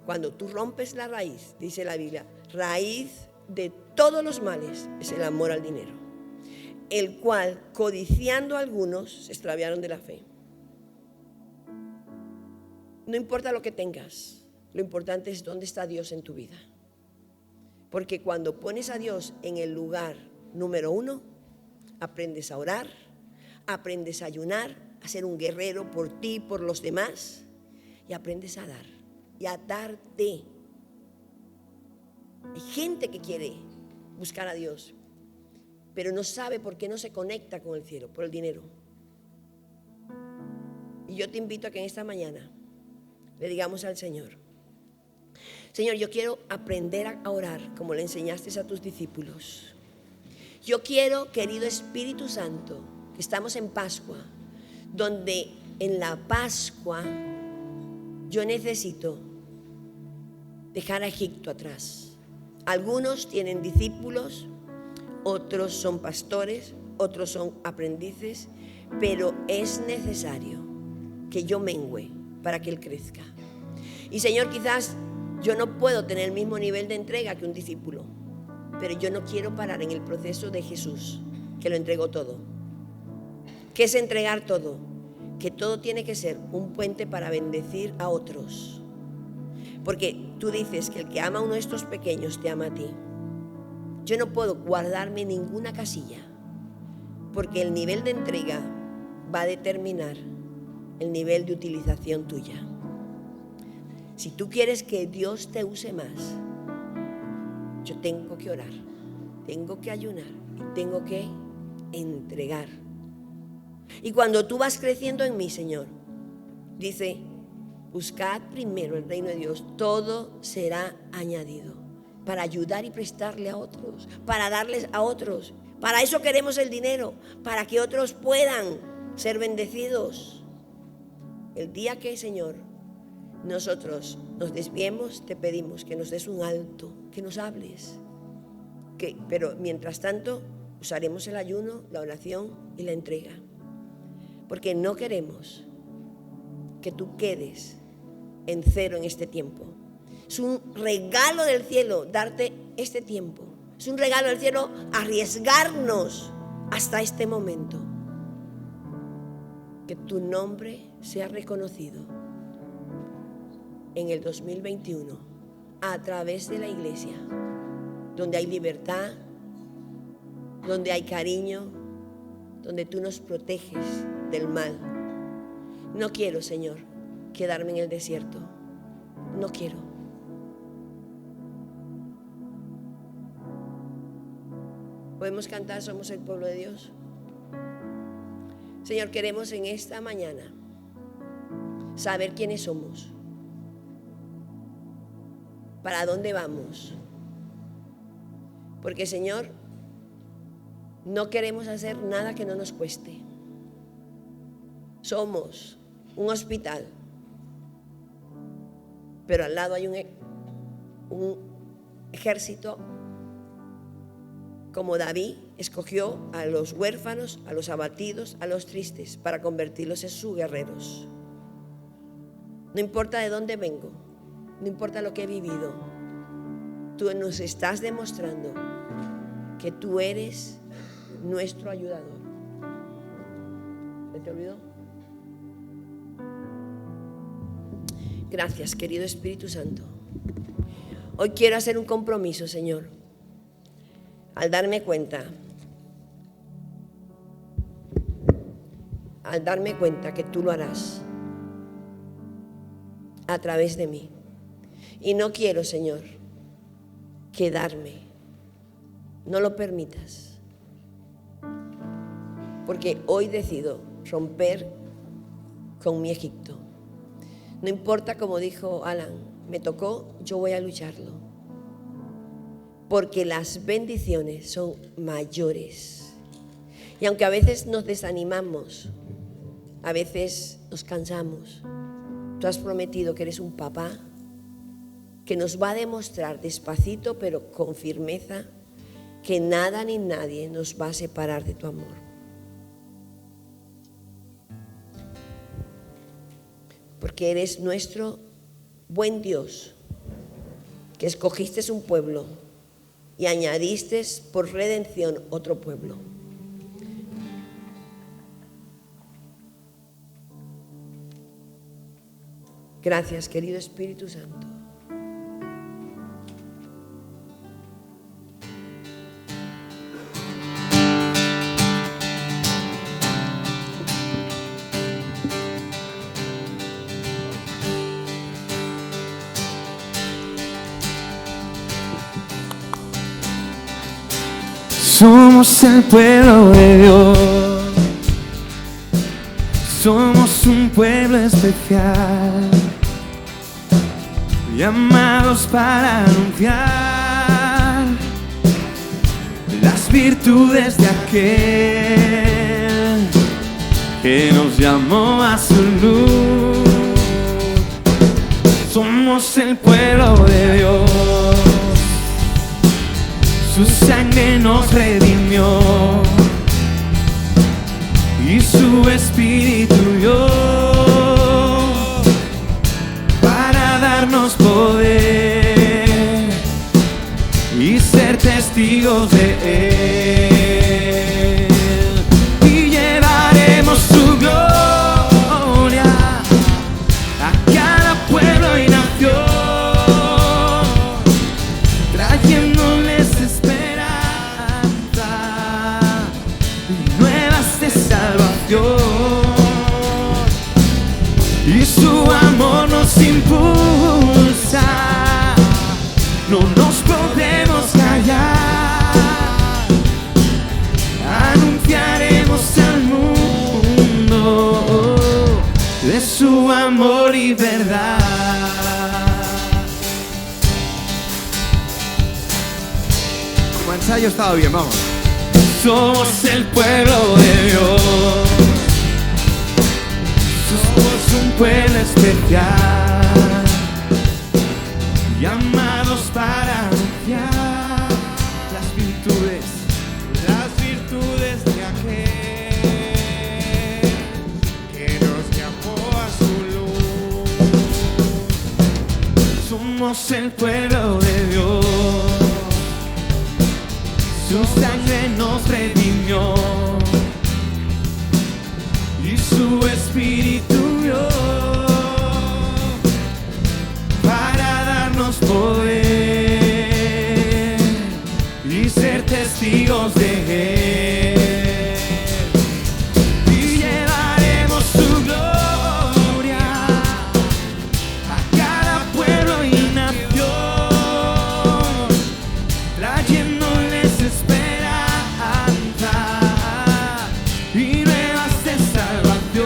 Cuando tú rompes la raíz, dice la Biblia, raíz de todos los males es el amor al dinero, el cual, codiciando a algunos, se extraviaron de la fe. No importa lo que tengas, lo importante es dónde está Dios en tu vida. Porque cuando pones a Dios en el lugar número 1, aprendes a orar, aprendes a ayunar, a ser un guerrero por ti, por los demás, y aprendes a dar y a darte. Hay gente que quiere buscar a Dios, pero no sabe por qué no se conecta con el cielo, por el dinero. Y yo te invito a que en esta mañana le digamos al Señor: Señor, yo quiero aprender a orar como le enseñaste a tus discípulos. Yo quiero, querido Espíritu Santo, que estamos en Pascua, donde en la Pascua yo necesito dejar a Egipto atrás. Algunos tienen discípulos, otros son pastores, otros son aprendices, pero es necesario que yo mengüe para que Él crezca. Y Señor, quizás yo no puedo tener el mismo nivel de entrega que un discípulo, pero yo no quiero parar en el proceso de Jesús, que lo entregó todo. ¿Qué es entregar todo? Que todo tiene que ser un puente para bendecir a otros. Porque tú dices que el que ama a uno de estos pequeños te ama a ti. Yo no puedo guardarme en ninguna casilla, porque el nivel de entrega va a determinar el nivel de utilización tuya. Si tú quieres que Dios te use más, yo tengo que orar, tengo que ayunar y tengo que entregar. Y cuando tú vas creciendo en mí, Señor, dice: buscad primero el reino de Dios, todo será añadido. Para ayudar y prestarle a otros, para darles a otros. Para eso queremos el dinero, para que otros puedan ser bendecidos. El día que, Señor, nosotros nos desviemos, te pedimos que nos des un alto, que nos hables. Pero mientras tanto, usaremos el ayuno, la oración y la entrega. Porque no queremos que tú quedes en cero en este tiempo. Es un regalo del cielo darte este tiempo. Es un regalo del cielo arriesgarnos hasta este momento. Que tu nombre sea reconocido en el 2021 a través de la iglesia, donde hay libertad, donde hay cariño, donde tú nos proteges del mal. No quiero, Señor, quedarme en el desierto. No quiero. ¿Podemos cantar Somos el pueblo de Dios? Señor, queremos en esta mañana saber quiénes somos, para dónde vamos. Porque, Señor, no queremos hacer nada que no nos cueste. Somos un hospital, pero al lado hay un ejército. Como David escogió a los huérfanos, a los abatidos, a los tristes, para convertirlos en sus guerreros. No importa de dónde vengo, no importa lo que he vivido, tú nos estás demostrando que tú eres nuestro ayudador. ¿Se te olvidó? Gracias, querido Espíritu Santo. Hoy quiero hacer un compromiso, Señor. Al darme cuenta que tú lo harás a través de mí. Y no quiero, Señor, quedarme. No lo permitas. Porque hoy decido romper con mi Egipto. No importa, como dijo Alan, me tocó, yo voy a lucharlo. Porque las bendiciones son mayores. Y aunque a veces nos desanimamos, a veces nos cansamos, tú has prometido que eres un papá que nos va a demostrar despacito pero con firmeza que nada ni nadie nos va a separar de tu amor. Porque eres nuestro buen Dios, que escogiste un pueblo y añadiste por redención otro pueblo. Gracias, querido Espíritu Santo. Somos el pueblo de Dios, somos un pueblo especial, llamados para anunciar las virtudes de aquel que nos llamó a su luz. Somos el pueblo de Dios, su sangre nos redimió y su espíritu dio para darnos poder y ser testigos de Él. Y llevaremos su gloria a cada pueblo y nación, trayéndoles esperanza y nuevas de salvación. Y su amor nos impulsa, no nos podemos callar, anunciaremos al mundo de su amor y verdad. Como ensayo estaba bien, vamos. Somos el pueblo de Dios, somos un pueblo especial, llamados para anunciar las virtudes de aquel que nos llamó a su luz. Somos el pueblo de Dios, su sangre nos redimió y su espíritu dio para darnos poder y ser testigos de Él. Y llevaremos su gloria a cada pueblo y nación, trayéndoles esperanza y nuevas de salvación.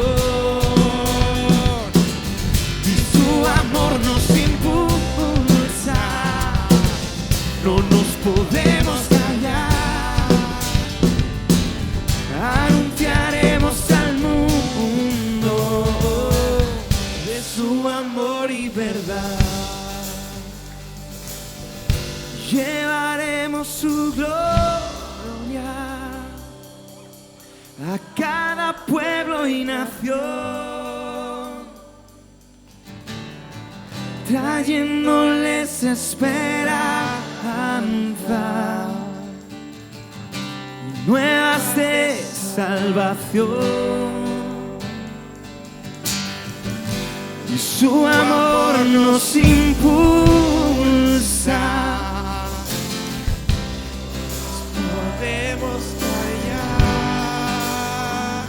Y su amor nos impulsa, no nos podemos callar, anunciaremos al mundo de su amor y verdad. Llevaremos su gloria a cada pueblo y nación, trayéndoles esperanza y nuevas de salvación. Y su amor nos impulsa, podemos callar,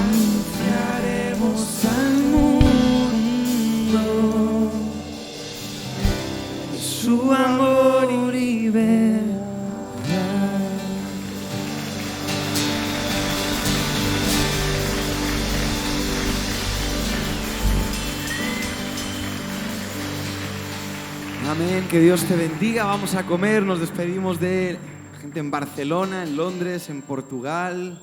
anunciaremos al mundo su amor y verdad. Amén, que Dios te bendiga. Vamos a comer, nos despedimos de gente en Barcelona, en Londres, en Portugal,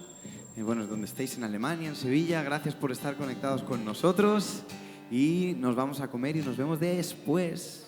bueno, donde estéis, en Alemania, en Sevilla. Gracias por estar conectados con nosotros y nos vamos a comer y nos vemos después.